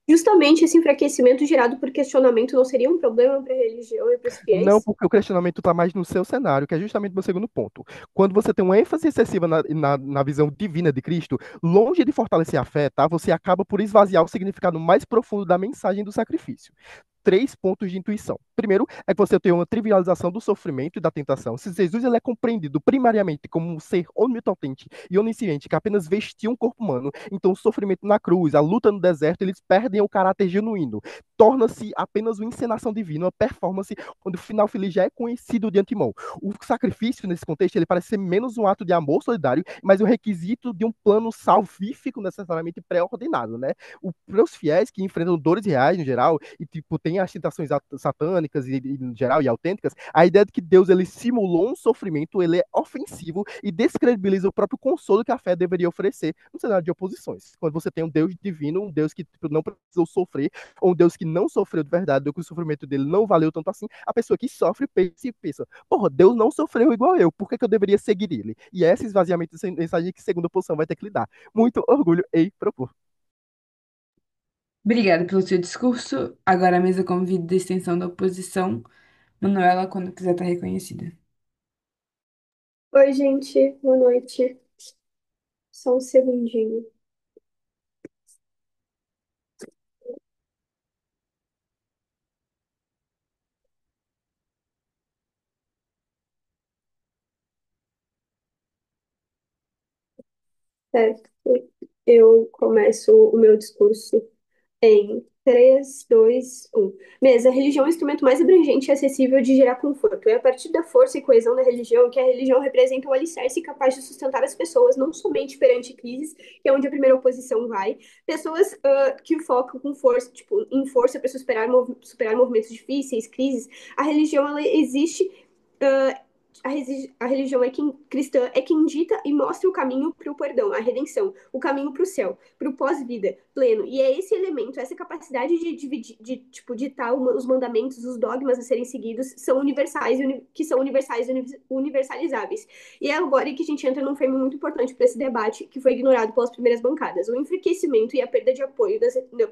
Justamente esse enfraquecimento gerado por questionamento não seria um problema para a religião e para os Não, fiéis? porque o questionamento está mais no seu cenário, que é justamente o meu segundo ponto. Quando você tem uma ênfase excessiva na visão divina de Cristo, longe de fortalecer a fé, tá? Você acaba por esvaziar o significado mais profundo da mensagem do sacrifício. 3 pontos de intuição. Primeiro, é que você tem uma trivialização do sofrimento e da tentação. Se Jesus ele é compreendido primariamente como um ser onipotente e onisciente que apenas vestia um corpo humano, então o sofrimento na cruz, a luta no deserto, eles perdem o caráter genuíno. Torna-se apenas uma encenação divina, uma performance onde o final feliz já é conhecido de antemão. O sacrifício, nesse contexto, ele parece ser menos um ato de amor solidário, mas um requisito de um plano salvífico necessariamente pré-ordenado, né? Para os fiéis que enfrentam dores reais, no geral, e tipo, tem as tentações satânicas em geral e autênticas, a ideia de que Deus ele simulou um sofrimento, ele é ofensivo e descredibiliza o próprio consolo que a fé deveria oferecer no cenário de oposições. Quando você tem um Deus divino, um Deus que tipo, não precisou sofrer, ou um Deus que não sofreu de verdade, ou que o sofrimento dele não valeu tanto assim, a pessoa que sofre pensa, porra, Deus não sofreu igual eu, por que, que eu deveria seguir ele? E é esse esvaziamento de mensagem que segunda posição vai ter que lidar. Muito orgulho em propor. Obrigada pelo seu discurso. Agora a mesa convida da extensão da oposição. Manuela, quando quiser estar reconhecida. Oi, gente, boa noite. Só um segundinho. Certo. Eu começo o meu discurso em 3, 2, 1. Mesa, a religião é o instrumento mais abrangente e acessível de gerar conforto. É a partir da força e coesão da religião que a religião representa um alicerce capaz de sustentar as pessoas, não somente perante crises, que é onde a primeira oposição vai, pessoas que focam com força, tipo, em força para superar movimentos difíceis, crises. A religião, ela existe. ah, a religião cristã é quem dita e mostra o caminho para o perdão, a redenção, o caminho para o céu, para o pós-vida pleno. E é esse elemento, essa capacidade de dividir, de tipo ditar os mandamentos, os dogmas a serem seguidos, são universais, que são universais, universalizáveis. E é agora que a gente entra num frame muito importante para esse debate, que foi ignorado pelas primeiras bancadas: o enfraquecimento e a perda de apoio,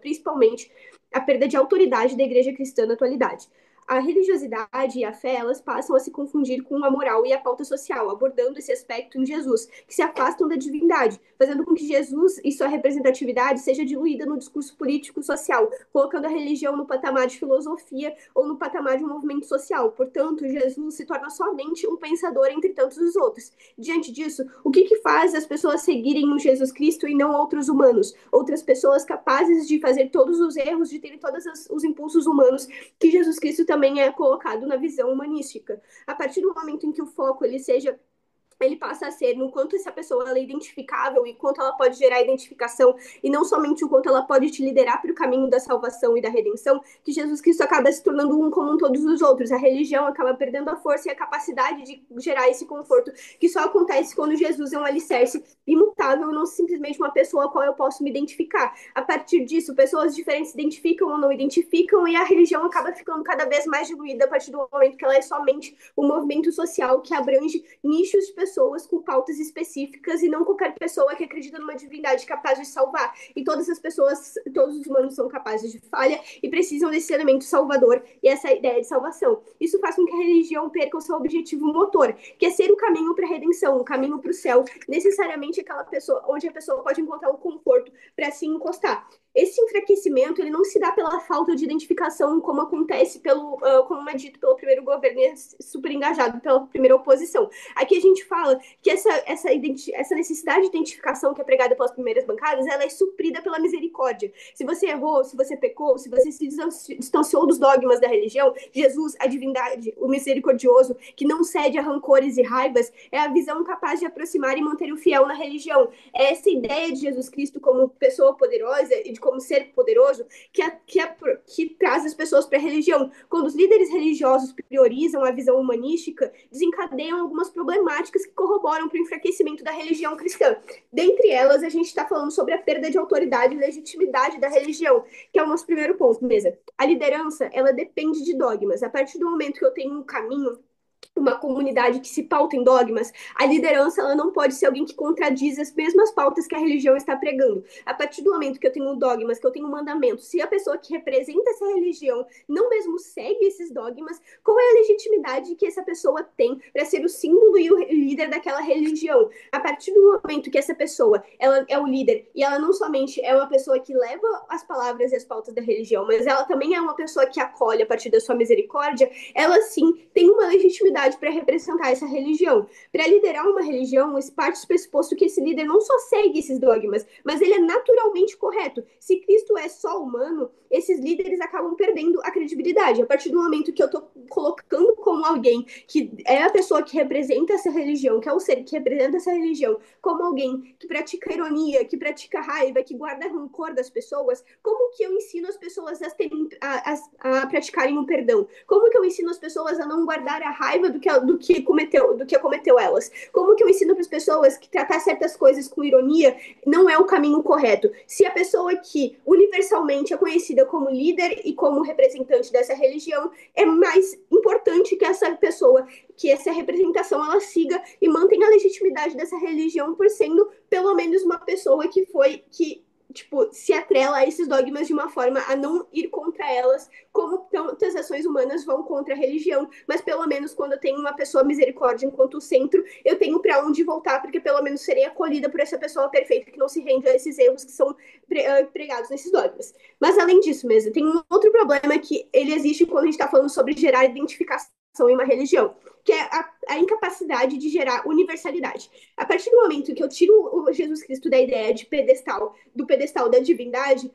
principalmente a perda de autoridade da igreja cristã na atualidade. A religiosidade e a fé, elas passam a se confundir com a moral e a pauta social, abordando esse aspecto em Jesus, que se afastam da divindade, fazendo com que Jesus e sua representatividade seja diluída no discurso político social, colocando a religião no patamar de filosofia ou no patamar de um movimento social. Portanto, Jesus se torna somente um pensador entre tantos os outros. Diante disso, o que faz as pessoas seguirem um Jesus Cristo e não outros humanos? Outras pessoas capazes de fazer todos os erros, de terem todos os impulsos humanos que Jesus Cristo também é colocado na visão humanística. A partir do momento em que o foco ele passa a ser no quanto essa pessoa ela é identificável e quanto ela pode gerar identificação, e não somente o quanto ela pode te liderar para o caminho da salvação e da redenção, que Jesus Cristo acaba se tornando um como todos os outros. A religião acaba perdendo a força e a capacidade de gerar esse conforto, que só acontece quando Jesus é um alicerce imutável, não simplesmente uma pessoa a qual eu posso me identificar. A partir disso, pessoas diferentes se identificam ou não identificam, e a religião acaba ficando cada vez mais diluída a partir do momento que ela é somente um movimento social que abrange nichos de pessoas com pautas específicas e não qualquer pessoa que acredita numa divindade capaz de salvar. E todas as pessoas, todos os humanos são capazes de falha e precisam desse elemento salvador e essa ideia de salvação. Isso faz com que a religião perca o seu objetivo motor, que é ser o caminho para a redenção, o caminho para o céu, necessariamente aquela pessoa onde a pessoa pode encontrar um conforto para se encostar. Esse enfraquecimento ele não se dá pela falta de identificação, como acontece como é dito pelo primeiro governo, super engajado pela primeira oposição. Aqui a gente fala que essa necessidade de identificação que é pregada pelas primeiras bancadas, ela é suprida pela misericórdia. Se você errou, se você pecou, se você se distanciou dos dogmas da religião, Jesus, a divindade, o misericordioso, que não cede a rancores e raivas, é a visão capaz de aproximar e manter o fiel na religião. É essa ideia de Jesus Cristo como pessoa poderosa e de como ser poderoso que traz as pessoas para a religião. Quando os líderes religiosos priorizam a visão humanística, desencadeiam algumas problemáticas que corroboram para o enfraquecimento da religião cristã. Dentre elas, a gente está falando sobre a perda de autoridade e legitimidade da religião, que é o nosso primeiro ponto, mesa. A liderança, ela depende de dogmas. A partir do momento que eu tenho um caminho uma comunidade que se pauta em dogmas, a liderança ela não pode ser alguém que contradiz as mesmas pautas que a religião está pregando. A partir do momento que eu tenho dogmas, que eu tenho mandamentos, se a pessoa que representa essa religião não mesmo segue esses dogmas, qual é a legitimidade que essa pessoa tem para ser o símbolo e o líder daquela religião? A partir do momento que essa pessoa ela é o líder e ela não somente é uma pessoa que leva as palavras e as pautas da religião, mas ela também é uma pessoa que acolhe a partir da sua misericórdia, ela sim tem uma legitimidade para representar essa religião. Para liderar uma religião, parte do pressuposto que esse líder não só segue esses dogmas, mas ele é naturalmente correto. Se Cristo é só humano, esses líderes acabam perdendo a credibilidade. A partir do momento que eu estou colocando como alguém que é a pessoa que representa essa religião, que é o ser que representa essa religião, como alguém que pratica ironia, que pratica raiva, que guarda rancor das pessoas, como que eu ensino as pessoas a praticarem o perdão? Como que eu ensino as pessoas a não guardar a raiva do que cometeu elas? Como que eu ensino para as pessoas que tratar certas coisas com ironia não é o caminho correto? Se a pessoa que universalmente é conhecida como líder e como representante dessa religião, é mais importante que essa pessoa, que essa representação ela siga e mantenha a legitimidade dessa religião por sendo pelo menos uma pessoa que tipo, se atrela a esses dogmas de uma forma a não ir contra elas, como tantas ações humanas vão contra a religião, mas pelo menos quando eu tenho uma pessoa misericórdia enquanto centro, eu tenho para onde voltar, porque pelo menos serei acolhida por essa pessoa perfeita que não se rende a esses erros que são pregados nesses dogmas. Mas além disso mesmo, tem um outro problema que ele existe quando a gente está falando sobre gerar identificação em uma religião, que é a incapacidade de gerar universalidade. A partir do momento que eu tiro o Jesus Cristo da ideia de pedestal, do pedestal da divindade,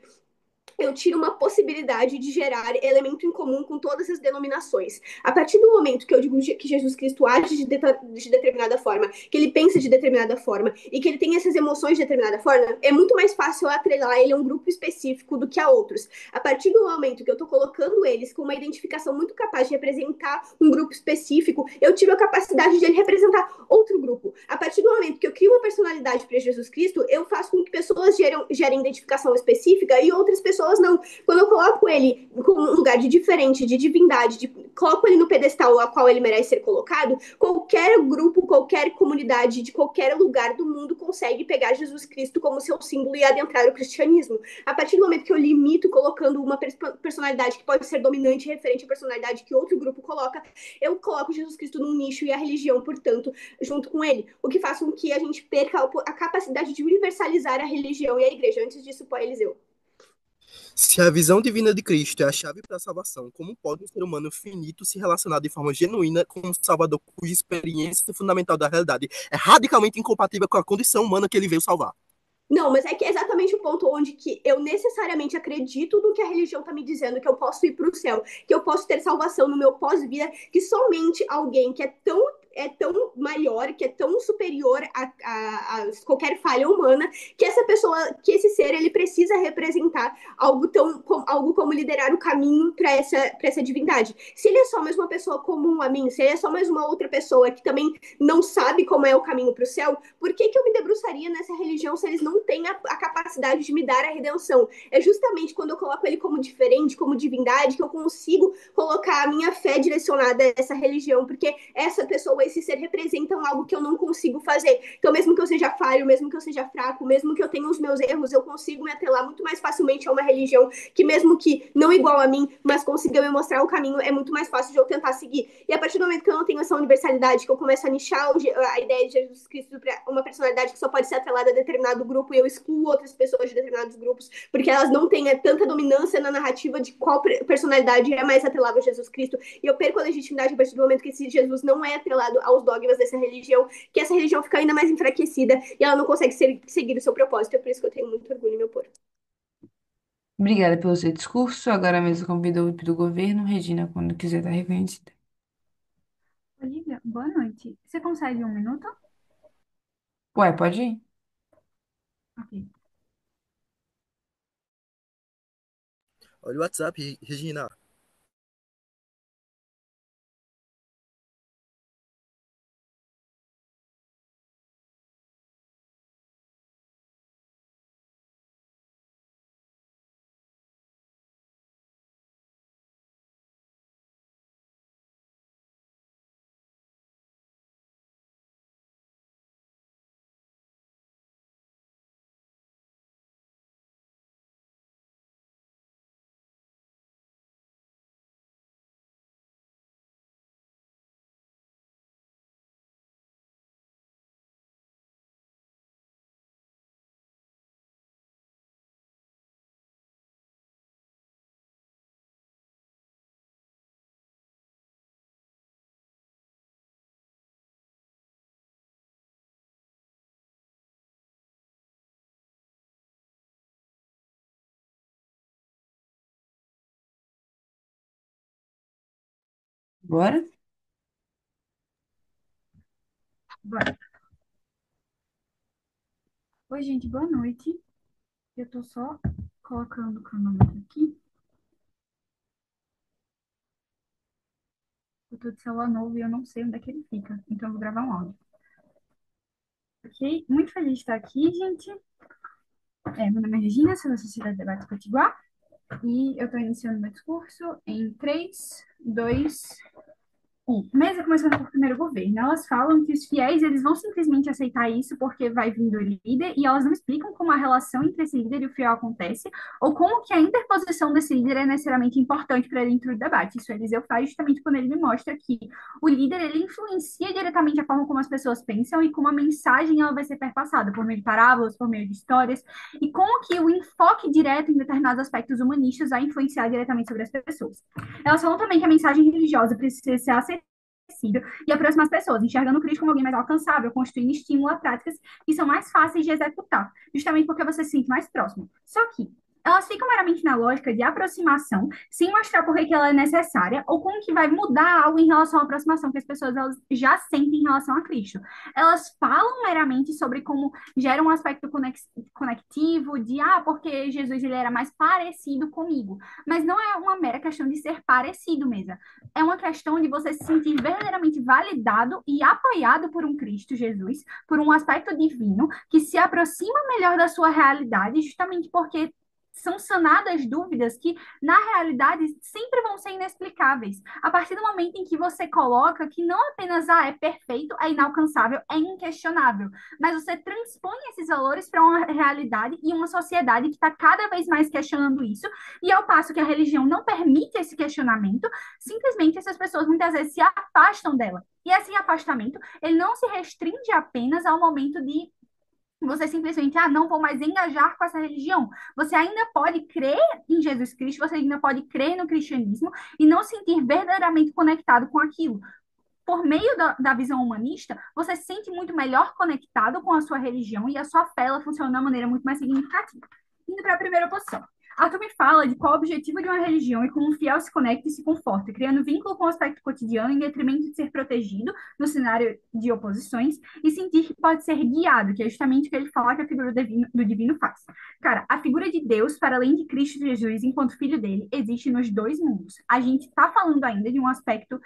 eu tiro uma possibilidade de gerar elemento em comum com todas as denominações. A partir do momento que eu digo que Jesus Cristo age de determinada forma, que ele pensa de determinada forma e que ele tem essas emoções de determinada forma, é muito mais fácil atrelar ele a um grupo específico do que a outros. A partir do momento que eu estou colocando eles com uma identificação muito capaz de representar um grupo específico, eu tiro a capacidade de ele representar outro grupo. A partir do momento que eu crio uma personalidade para Jesus Cristo, eu faço com que pessoas gerem identificação específica e outras pessoas não. Quando eu coloco ele com um lugar de diferente, de divindade, coloco ele no pedestal a qual ele merece ser colocado, qualquer grupo, qualquer comunidade, de qualquer lugar do mundo consegue pegar Jesus Cristo como seu símbolo e adentrar o cristianismo. A partir do momento que eu limito colocando uma personalidade que pode ser dominante referente à personalidade que outro grupo coloca, eu coloco Jesus Cristo num nicho e a religião, portanto, junto com ele. O que faz com que a gente perca a capacidade de universalizar a religião e a igreja. Antes disso, Pó Eliseu. Se a visão divina de Cristo é a chave para a salvação, como pode um ser humano finito se relacionar de forma genuína com um Salvador cuja experiência fundamental da realidade é radicalmente incompatível com a condição humana que ele veio salvar? Não, mas é que é exatamente o ponto onde que eu necessariamente acredito no que a religião está me dizendo, que eu posso ir para o céu, que eu posso ter salvação no meu pós-vida, que somente alguém que é tão maior, que é tão superior a qualquer falha humana, que essa pessoa, que esse ser, ele precisa representar algo como liderar o caminho para essa divindade. Se ele é só mais uma pessoa comum a mim, se ele é só mais uma outra pessoa que também não sabe como é o caminho para o céu, por que eu me debruçaria nessa religião se eles não têm a capacidade de me dar a redenção? É justamente quando eu coloco ele como diferente, como divindade, que eu consigo colocar a minha fé direcionada a essa religião, porque essa pessoa, esse ser, representam algo que eu não consigo fazer. Então, mesmo que eu seja falho, mesmo que eu seja fraco, mesmo que eu tenha os meus erros, eu consigo me atelar muito mais facilmente a uma religião que, mesmo que não igual a mim, mas consiga me mostrar o caminho, é muito mais fácil de eu tentar seguir. E a partir do momento que eu não tenho essa universalidade, que eu começo a nichar a ideia de Jesus Cristo para uma personalidade que só pode ser atrelada a determinado grupo e eu excluo outras pessoas de determinados grupos, porque elas não têm tanta dominância na narrativa de qual personalidade é mais atrelada a Jesus Cristo, e eu perco a legitimidade a partir do momento que esse Jesus não é atrelado aos dogmas dessa religião, que essa religião fica ainda mais enfraquecida e ela não consegue seguir o seu propósito. É por isso que eu tenho muito orgulho em meu povo. Obrigada pelo seu discurso. Agora mesmo convido o VIP do governo, Regina, quando quiser estar reconhecida. Olivia, boa noite. Você consegue 1 minuto? Ué, pode ir? Ok. Olha o WhatsApp, Regina. Bora? Bora. Oi, gente, boa noite. Eu tô só colocando o cronômetro aqui. Eu tô de celular novo e eu não sei onde é que ele fica, então eu vou gravar um áudio. Ok? Muito feliz de estar aqui, gente. Meu nome é Regina, sou da Sociedade de Debate Potiguar e eu tô iniciando meu discurso em 3, 2, mesa começando por primeiro governo. Elas falam que os fiéis eles vão simplesmente aceitar isso porque vai vindo o líder e elas não explicam como a relação entre esse líder e o fiel acontece ou como que a interposição desse líder é necessariamente importante para dentro do debate. Isso Eliseu faz justamente quando ele me mostra que o líder ele influencia diretamente a forma como as pessoas pensam e como a mensagem ela vai ser perpassada por meio de parábolas, por meio de histórias e como que o enfoque direto em determinados aspectos humanistas vai influenciar diretamente sobre as pessoas. Elas falam também que a mensagem religiosa precisa ser acessível e aproximar as pessoas, enxergando o Cristo como alguém mais alcançável, construindo estímulo a práticas que são mais fáceis de executar, justamente porque você se sente mais próximo. Só que elas ficam meramente na lógica de aproximação, sem mostrar por que ela é necessária ou como que vai mudar algo em relação à aproximação que as pessoas elas já sentem em relação a Cristo. Elas falam meramente sobre como gera um aspecto conectivo de, porque Jesus ele era mais parecido comigo. Mas não é uma mera questão de ser parecido mesmo. É uma questão de você se sentir verdadeiramente validado e apoiado por um Cristo Jesus, por um aspecto divino que se aproxima melhor da sua realidade, justamente porque são sanadas dúvidas que, na realidade, sempre vão ser inexplicáveis. A partir do momento em que você coloca que não apenas é perfeito, é inalcançável, é inquestionável, mas você transpõe esses valores para uma realidade e uma sociedade que está cada vez mais questionando isso, e ao passo que a religião não permite esse questionamento, simplesmente essas pessoas muitas vezes se afastam dela. E esse afastamento, ele não se restringe apenas ao momento de você simplesmente, não vou mais engajar com essa religião. Você ainda pode crer em Jesus Cristo, você ainda pode crer no cristianismo e não se sentir verdadeiramente conectado com aquilo. Por meio da visão humanista, você se sente muito melhor conectado com a sua religião e a sua fé ela funciona de uma maneira muito mais significativa. Indo para a primeira posição. Arthur me fala de qual é o objetivo de uma religião e como um fiel se conecta e se conforta, criando vínculo com o aspecto cotidiano em detrimento de ser protegido no cenário de oposições e sentir que pode ser guiado, que é justamente o que ele fala que a figura do divino faz. Cara, a figura de Deus, para além de Cristo Jesus enquanto filho dele, existe nos dois mundos. A gente está falando ainda de um aspecto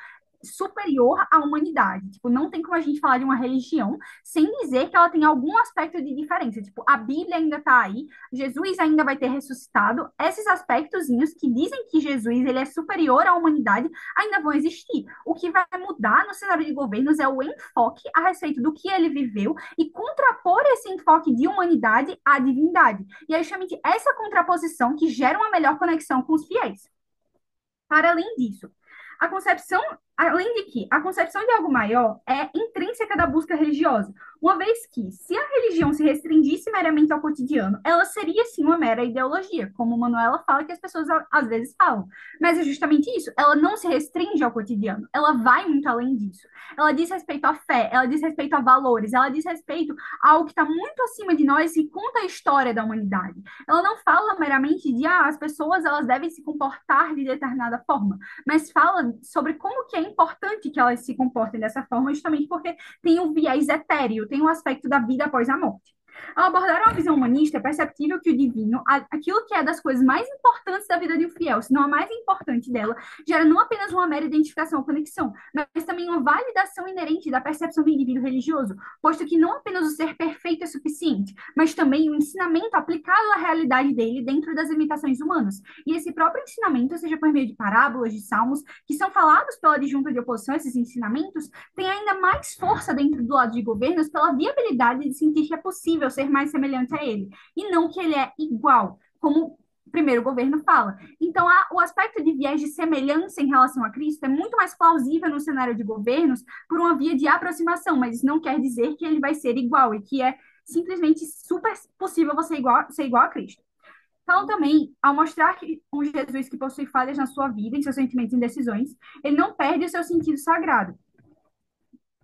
superior à humanidade. Tipo, não tem como a gente falar de uma religião sem dizer que ela tem algum aspecto de diferença. Tipo, a Bíblia ainda está aí, Jesus ainda vai ter ressuscitado. Esses aspectozinhos que dizem que Jesus ele é superior à humanidade ainda vão existir. O que vai mudar no cenário de governos é o enfoque a respeito do que ele viveu e contrapor esse enfoque de humanidade à divindade. E é justamente essa contraposição que gera uma melhor conexão com os fiéis. Para além disso, a concepção, além de que a concepção de algo maior é intrínseca da busca religiosa, uma vez que, se a religião se restringisse meramente ao cotidiano, ela seria sim uma mera ideologia, como Manuela fala que as pessoas às vezes falam. Mas é justamente isso, ela não se restringe ao cotidiano, ela vai muito além disso. Ela diz respeito à fé, ela diz respeito a valores, ela diz respeito a algo que está muito acima de nós e conta a história da humanidade. Ela não fala meramente de as pessoas elas devem se comportar de determinada forma, mas fala sobre como que é importante que elas se comportem dessa forma, justamente porque tem um viés etéreo, tem um aspecto da vida após a morte. Ao abordar uma visão humanista, é perceptível que o divino, aquilo que é das coisas mais importantes da vida de um fiel, se não a mais importante dela, gera não apenas uma mera identificação ou conexão, mas também uma validação inerente da percepção do indivíduo religioso, posto que não apenas o ser perfeito é suficiente, mas também o ensinamento aplicado à realidade dele dentro das limitações humanas. E esse próprio ensinamento, seja por meio de parábolas, de salmos, que são falados pela adjunta de oposição, esses ensinamentos, tem ainda mais força dentro do lado de governos pela viabilidade de sentir que é possível ser mais semelhante a ele, e não que ele é igual, como o primeiro governo fala. Então, o aspecto de viés de semelhança em relação a Cristo é muito mais plausível no cenário de governos por uma via de aproximação, mas isso não quer dizer que ele vai ser igual e que é simplesmente super possível você ser igual a Cristo. Então, também, ao mostrar que um Jesus que possui falhas na sua vida, em seus sentimentos e decisões, ele não perde o seu sentido sagrado,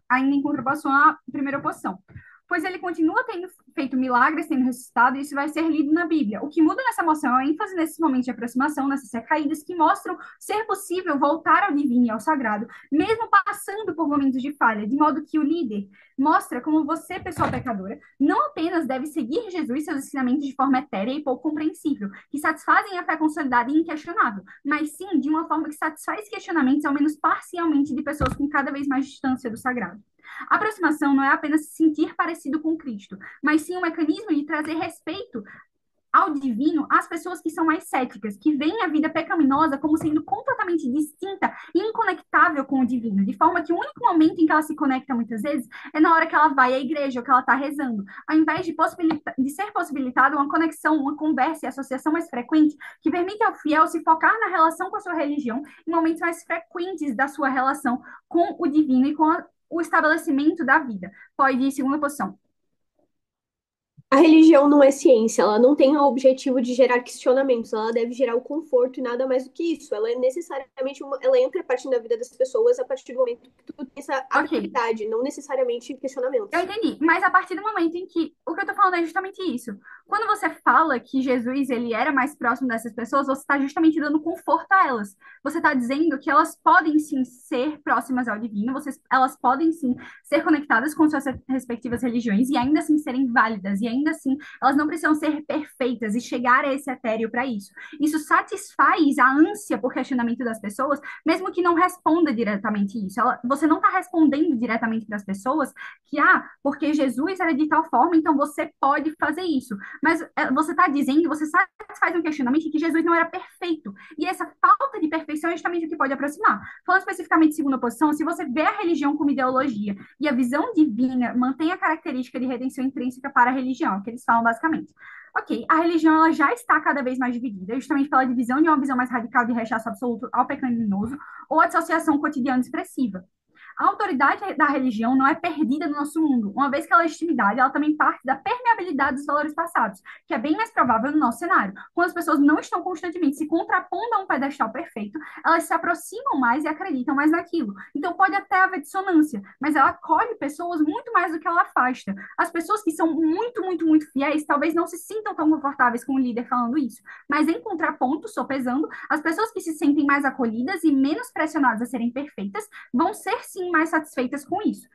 ainda em contraposição à primeira oposição. pois ele continua tendo feito milagres, tendo ressuscitado, e isso vai ser lido na Bíblia. O que muda nessa emoção é a ênfase nesses momentos de aproximação, nessas recaídas que mostram ser possível voltar ao divino e ao sagrado, mesmo passando por momentos de falha, de modo que o líder mostra como você, pessoa pecadora, não apenas deve seguir Jesus e seus ensinamentos de forma etérea e pouco compreensível, que satisfazem a fé consolidada e inquestionável, mas sim de uma forma que satisfaz questionamentos, ao menos parcialmente, de pessoas com cada vez mais distância do sagrado. A aproximação não é apenas se sentir parecido com Cristo, mas sim um mecanismo de trazer respeito ao divino às pessoas que são mais céticas, que veem a vida pecaminosa como sendo completamente distinta e inconectável com o divino, de forma que o único momento em que ela se conecta muitas vezes é na hora que ela vai à igreja ou que ela está rezando, ao invés de ser possibilitada uma conexão, uma conversa e associação mais frequente que permite ao fiel se focar na relação com a sua religião em momentos mais frequentes da sua relação com o divino e com o estabelecimento da vida. Pode ir, segunda posição. A religião não é ciência, ela não tem o objetivo de gerar questionamentos, ela deve gerar o conforto e nada mais do que isso. Ela é necessariamente ela entra partindo da vida das pessoas a partir do momento que tu tem essa Ok, habilidade, não necessariamente eu questionamentos. entendi, mas a partir do momento em que o que eu tô falando é justamente isso. Quando você fala que Jesus ele era mais próximo dessas pessoas, você está justamente dando conforto a elas. Você está dizendo que elas podem sim ser próximas ao divino, elas podem sim ser conectadas com suas respectivas religiões e ainda assim serem válidas, e ainda assim elas não precisam ser perfeitas e chegar a esse etéreo para isso. Isso satisfaz a ânsia por questionamento das pessoas, mesmo que não responda diretamente isso. Você não está respondendo diretamente para as pessoas que, porque Jesus era de tal forma, então você pode fazer isso. Mas você está dizendo, você satisfaz um questionamento de que Jesus não era perfeito. E essa falta de perfeição é justamente o que pode aproximar. Falando especificamente de segunda posição, se você vê a religião como ideologia e a visão divina mantém a característica de redenção intrínseca para a religião, que eles falam basicamente. Ok, a religião ela já está cada vez mais dividida, justamente pela divisão de uma visão mais radical de rechaço absoluto ao pecaminoso ou a dissociação cotidiana expressiva. A autoridade da religião não é perdida no nosso mundo, uma vez que a legitimidade ela também parte da permeabilidade dos valores passados, que é bem mais provável no nosso cenário. Quando as pessoas não estão constantemente se contrapondo a um pedestal perfeito, elas se aproximam mais e acreditam mais naquilo. Então pode até haver dissonância, mas ela acolhe pessoas muito mais do que ela afasta. As pessoas que são muito, muito, muito fiéis talvez não se sintam tão confortáveis com o líder falando isso, mas em contraponto, sopesando, as pessoas que se sentem mais acolhidas e menos pressionadas a serem perfeitas vão ser sim mais satisfeitas com isso.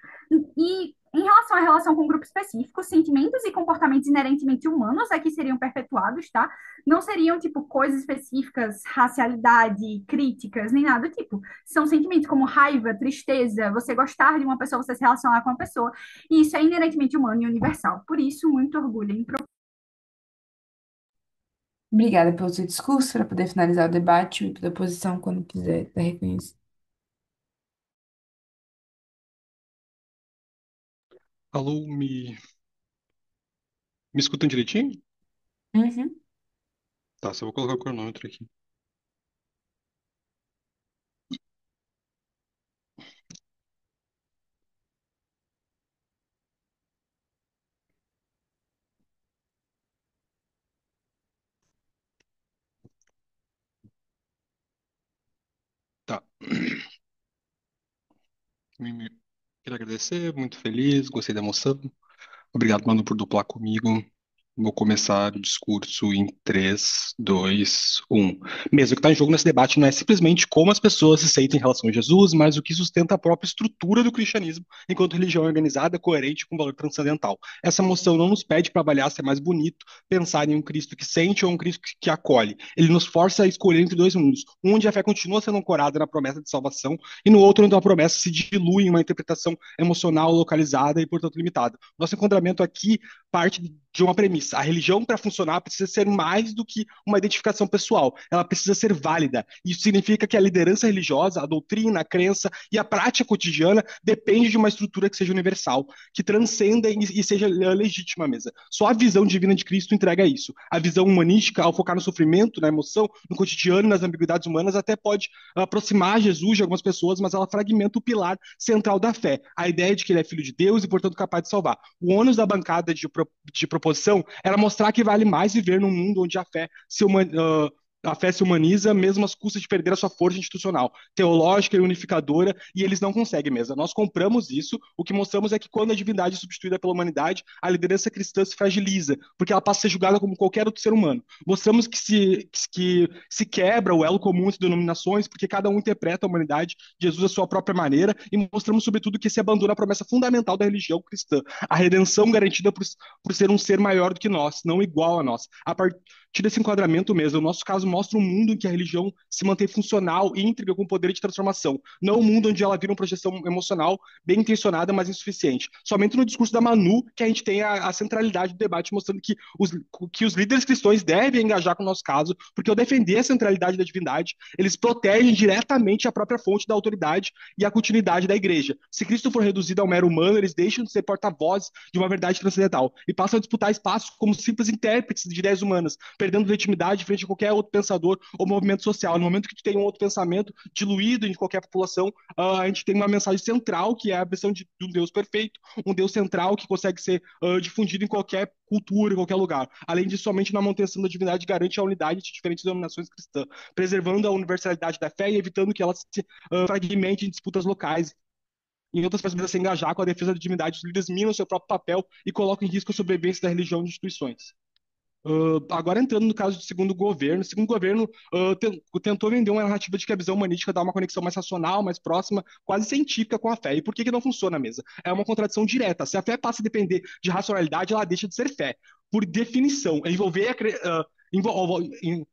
E em relação à relação com um grupo específico, sentimentos e comportamentos inerentemente humanos é que seriam perpetuados, tá? Não seriam, tipo, coisas específicas, racialidade, críticas, nem nada do tipo. São sentimentos como raiva, tristeza, você gostar de uma pessoa, você se relacionar com uma pessoa. E isso é inerentemente humano e universal. Por isso, muito orgulho em Obrigada pelo seu discurso, para poder finalizar o debate e pela posição quando quiser dar reconhecido. Alô, me escutam direitinho? Uhum. Tá, só vou colocar o cronômetro aqui. Tá. Queria agradecer, muito feliz, gostei da emoção. Obrigado, mano, por duplar comigo. Vou começar o discurso em 3, 2, 1. Mesmo o que está em jogo nesse debate não é simplesmente como as pessoas se sentem em relação a Jesus, mas o que sustenta a própria estrutura do cristianismo enquanto religião organizada, coerente com valor transcendental. Essa moção não nos pede para avaliar se é mais bonito pensar em um Cristo que sente ou um Cristo que acolhe. Ele nos força a escolher entre dois mundos, um onde a fé continua sendo ancorada na promessa de salvação e no outro onde a promessa se dilui em uma interpretação emocional localizada e, portanto, limitada. Nosso enquadramento aqui parte de uma premissa. A religião, para funcionar, precisa ser mais do que uma identificação pessoal. Ela precisa ser válida. Isso significa que a liderança religiosa, a doutrina, a crença e a prática cotidiana depende de uma estrutura que seja universal, que transcenda e seja legítima mesmo. Só a visão divina de Cristo entrega isso. A visão humanística, ao focar no sofrimento, na emoção, no cotidiano, nas ambiguidades humanas, até pode aproximar Jesus de algumas pessoas, mas ela fragmenta o pilar central da fé. A ideia de que ele é filho de Deus e, portanto, capaz de salvar. O ônus da bancada de proposição era mostrar que vale mais viver num mundo onde a fé A fé se humaniza mesmo às custas de perder a sua força institucional, teológica e unificadora, e eles não conseguem mesmo. Nós compramos isso, o que mostramos é que quando a divindade é substituída pela humanidade, a liderança cristã se fragiliza, porque ela passa a ser julgada como qualquer outro ser humano. Mostramos que se quebra o elo comum entre denominações, porque cada um interpreta a humanidade, Jesus à sua própria maneira, e mostramos, sobretudo, que se abandona a promessa fundamental da religião cristã, a redenção garantida por ser um ser maior do que nós, não igual a nós. A partir desse enquadramento mesmo, o nosso caso mostra um mundo em que a religião se mantém funcional, íntegra, com poder de transformação, não um mundo onde ela vira uma projeção emocional bem intencionada, mas insuficiente. Somente no discurso da Manu que a gente tem a centralidade do debate, mostrando que os líderes cristãos devem engajar com o nosso caso, porque ao defender a centralidade da divindade, eles protegem diretamente a própria fonte da autoridade e a continuidade da igreja. Se Cristo for reduzido ao mero humano, eles deixam de ser porta-vozes de uma verdade transcendental e passam a disputar espaço como simples intérpretes de ideias humanas, perdendo legitimidade frente a qualquer outro pensador ou movimento social. No momento que tu tem um outro pensamento diluído em qualquer população, a gente tem uma mensagem central, que é a visão de um Deus perfeito, um Deus central que consegue ser difundido em qualquer cultura, em qualquer lugar. Além disso, somente na manutenção da divindade garante a unidade de diferentes denominações cristãs, preservando a universalidade da fé e evitando que ela se fragmente em disputas locais. Em outras palavras, a se engajar com a defesa da divindade, os líderes minam seu próprio papel e colocam em risco a sobrevivência da religião e de instituições. Agora entrando no caso do segundo governo tentou vender uma narrativa de que a visão humanística dá uma conexão mais racional, mais próxima, quase científica com a fé. E por que que não funciona mesmo? É uma contradição direta. Se a fé passa a depender de racionalidade, ela deixa de ser fé. Por definição,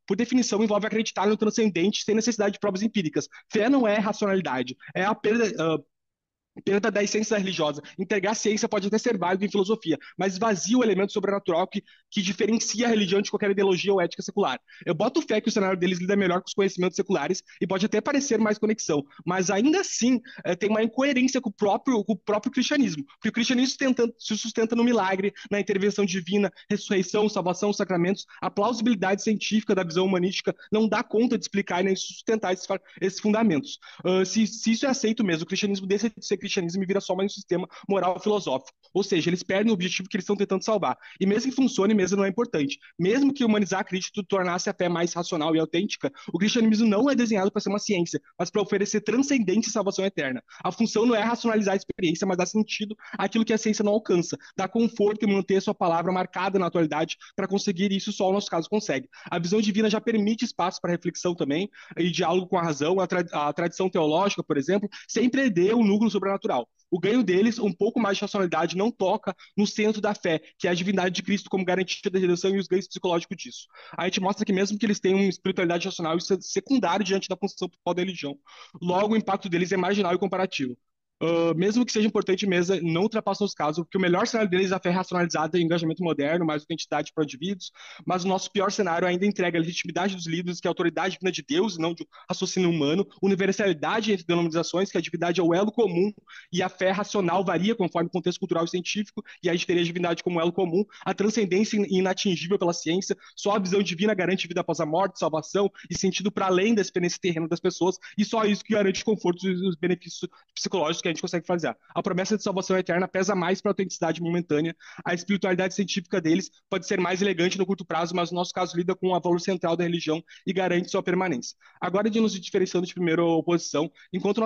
por definição, envolve acreditar no transcendente sem necessidade de provas empíricas. Fé não é racionalidade, é a perda da essência religiosa. Integrar a ciência pode até ser válido em filosofia, mas esvazia o elemento sobrenatural que diferencia a religião de qualquer ideologia ou ética secular. Eu boto fé que o cenário deles lida melhor com os conhecimentos seculares e pode até parecer mais conexão, mas ainda assim tem uma incoerência com o próprio cristianismo, porque o cristianismo se sustenta no milagre, na intervenção divina, ressurreição, salvação, sacramentos. A plausibilidade científica da visão humanística não dá conta de explicar e nem sustentar esses fundamentos. Se isso é aceito mesmo, o cristianismo deixa de ser cristianismo e vira só mais um sistema moral filosófico. Ou seja, eles perdem o objetivo que eles estão tentando salvar. E mesmo que funcione, mesmo não é importante. Mesmo que humanizar Cristo tornasse a fé mais racional e autêntica, o cristianismo não é desenhado para ser uma ciência, mas para oferecer transcendência e salvação eterna. A função não é racionalizar a experiência, mas dar sentido àquilo que a ciência não alcança, dar conforto e manter a sua palavra marcada na atualidade. Para conseguir isso, só o nosso caso consegue. A visão divina já permite espaço para reflexão também e diálogo com a razão. A tradição teológica, por exemplo, sempre herdeu o núcleo sobrenatural. O ganho deles, um pouco mais de racionalidade, não toca no centro da fé, que é a divindade de Cristo como garantia da redenção e os ganhos psicológicos disso. A gente mostra que mesmo que eles tenham uma espiritualidade racional, isso é secundário diante da função principal da religião. Logo, o impacto deles é marginal e comparativo. Mesmo que seja importante mesa, não ultrapassa os casos, porque o melhor cenário deles é a fé racionalizada e engajamento moderno, mais autenticidade para indivíduos, mas o nosso pior cenário ainda entrega a legitimidade dos líderes, que é a autoridade vinda de Deus, e não de um raciocínio humano, universalidade entre denominações, que a divindade é o elo comum, e a fé racional varia conforme o contexto cultural e científico, e a gente teria a divindade como elo comum, a transcendência inatingível pela ciência, só a visão divina garante vida após a morte, salvação e sentido para além da experiência terrena das pessoas, e só isso que garante conforto e os benefícios psicológicos que a gente consegue fazer. A promessa de salvação eterna pesa mais para a autenticidade momentânea. A espiritualidade científica deles pode ser mais elegante no curto prazo, mas no nosso caso lida com o valor central da religião e garante sua permanência. Agora, de nos diferenciando de primeira oposição, enquanto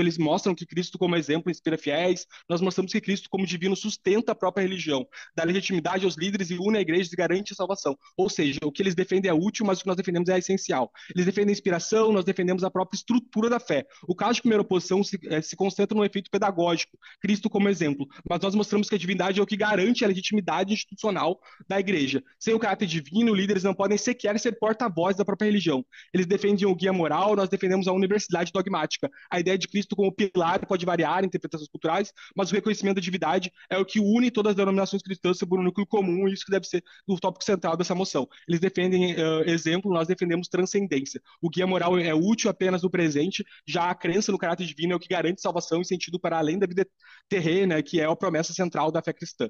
eles mostram que Cristo como exemplo inspira fiéis, nós mostramos que Cristo como divino sustenta a própria religião, dá legitimidade aos líderes e une a igreja e garante a salvação. Ou seja, o que eles defendem é útil, mas o que nós defendemos é essencial. Eles defendem a inspiração, nós defendemos a própria estrutura da fé. O caso de primeira oposição se concentra no efeito pedagógico, Cristo como exemplo, mas nós mostramos que a divindade é o que garante a legitimidade institucional da igreja. Sem o caráter divino, líderes não podem sequer ser porta-voz da própria religião. Eles defendem o guia moral, nós defendemos a universalidade dogmática. A ideia de Cristo como pilar pode variar em interpretações culturais, mas o reconhecimento da divindade é o que une todas as denominações cristãs sobre um núcleo comum, e isso que deve ser o tópico central dessa moção. Eles defendem exemplo, nós defendemos transcendência. O guia moral é útil apenas no presente, já a crença no caráter divino é o que garante salvação e sentido para além da vida terrena, que é a promessa central da fé cristã.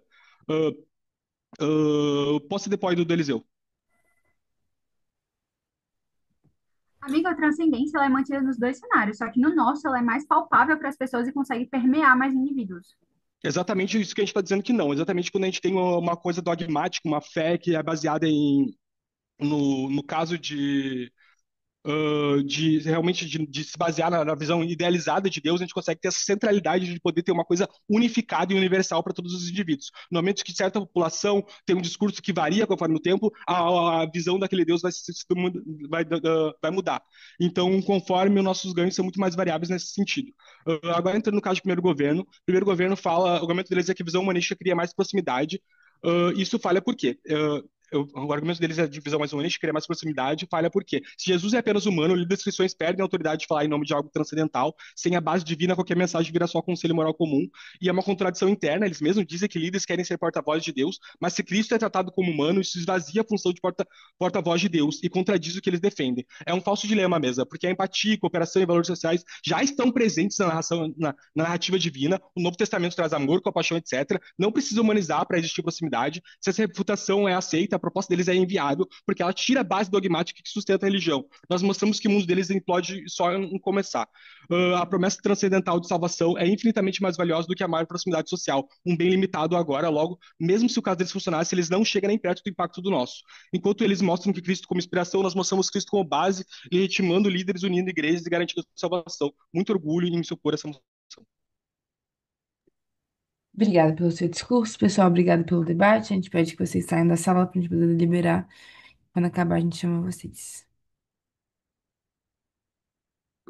Posso ser depois do Eliseu? Amiga, a transcendência ela é mantida nos dois cenários, só que no nosso ela é mais palpável para as pessoas e consegue permear mais indivíduos. Exatamente isso que a gente está dizendo que não. Exatamente quando a gente tem uma coisa dogmática, uma fé que é baseada no caso de realmente de se basear na visão idealizada de Deus, a gente consegue ter essa centralidade de poder ter uma coisa unificada e universal para todos os indivíduos. No momento que certa população tem um discurso que varia conforme o tempo, a visão daquele Deus vai mudar. Então, conforme os nossos ganhos são muito mais variáveis nesse sentido. Agora, entrando no caso do primeiro governo fala, o argumento deles é que a visão humanística cria mais proximidade. Isso falha por quê? O argumento deles é a divisão mais humanista, querer mais proximidade, falha porque se Jesus é apenas humano, líderes cristãos perdem a autoridade de falar em nome de algo transcendental, sem a base divina, qualquer mensagem vira só conselho moral comum, e é uma contradição interna, eles mesmos dizem que líderes querem ser porta-voz de Deus, mas se Cristo é tratado como humano, isso esvazia a função de porta-voz de Deus e contradiz o que eles defendem. É um falso dilema mesmo, porque a empatia, cooperação e valores sociais já estão presentes na narrativa divina, o Novo Testamento traz amor, compaixão, etc. Não precisa humanizar para existir proximidade. Se essa refutação é aceita, a proposta deles é inviável, porque ela tira a base dogmática que sustenta a religião. Nós mostramos que o mundo deles implode só em começar. A promessa transcendental de salvação é infinitamente mais valiosa do que a maior proximidade social, um bem limitado agora, logo, mesmo se o caso deles funcionasse, eles não chegam nem perto do impacto do nosso. Enquanto eles mostram que Cristo como inspiração, nós mostramos Cristo como base, legitimando líderes, unindo igrejas e garantindo salvação. Muito orgulho em se opor a essa moção. Obrigada pelo seu discurso, pessoal. Obrigada pelo debate. A gente pede que vocês saiam da sala para a gente poder deliberar. Quando acabar, a gente chama vocês.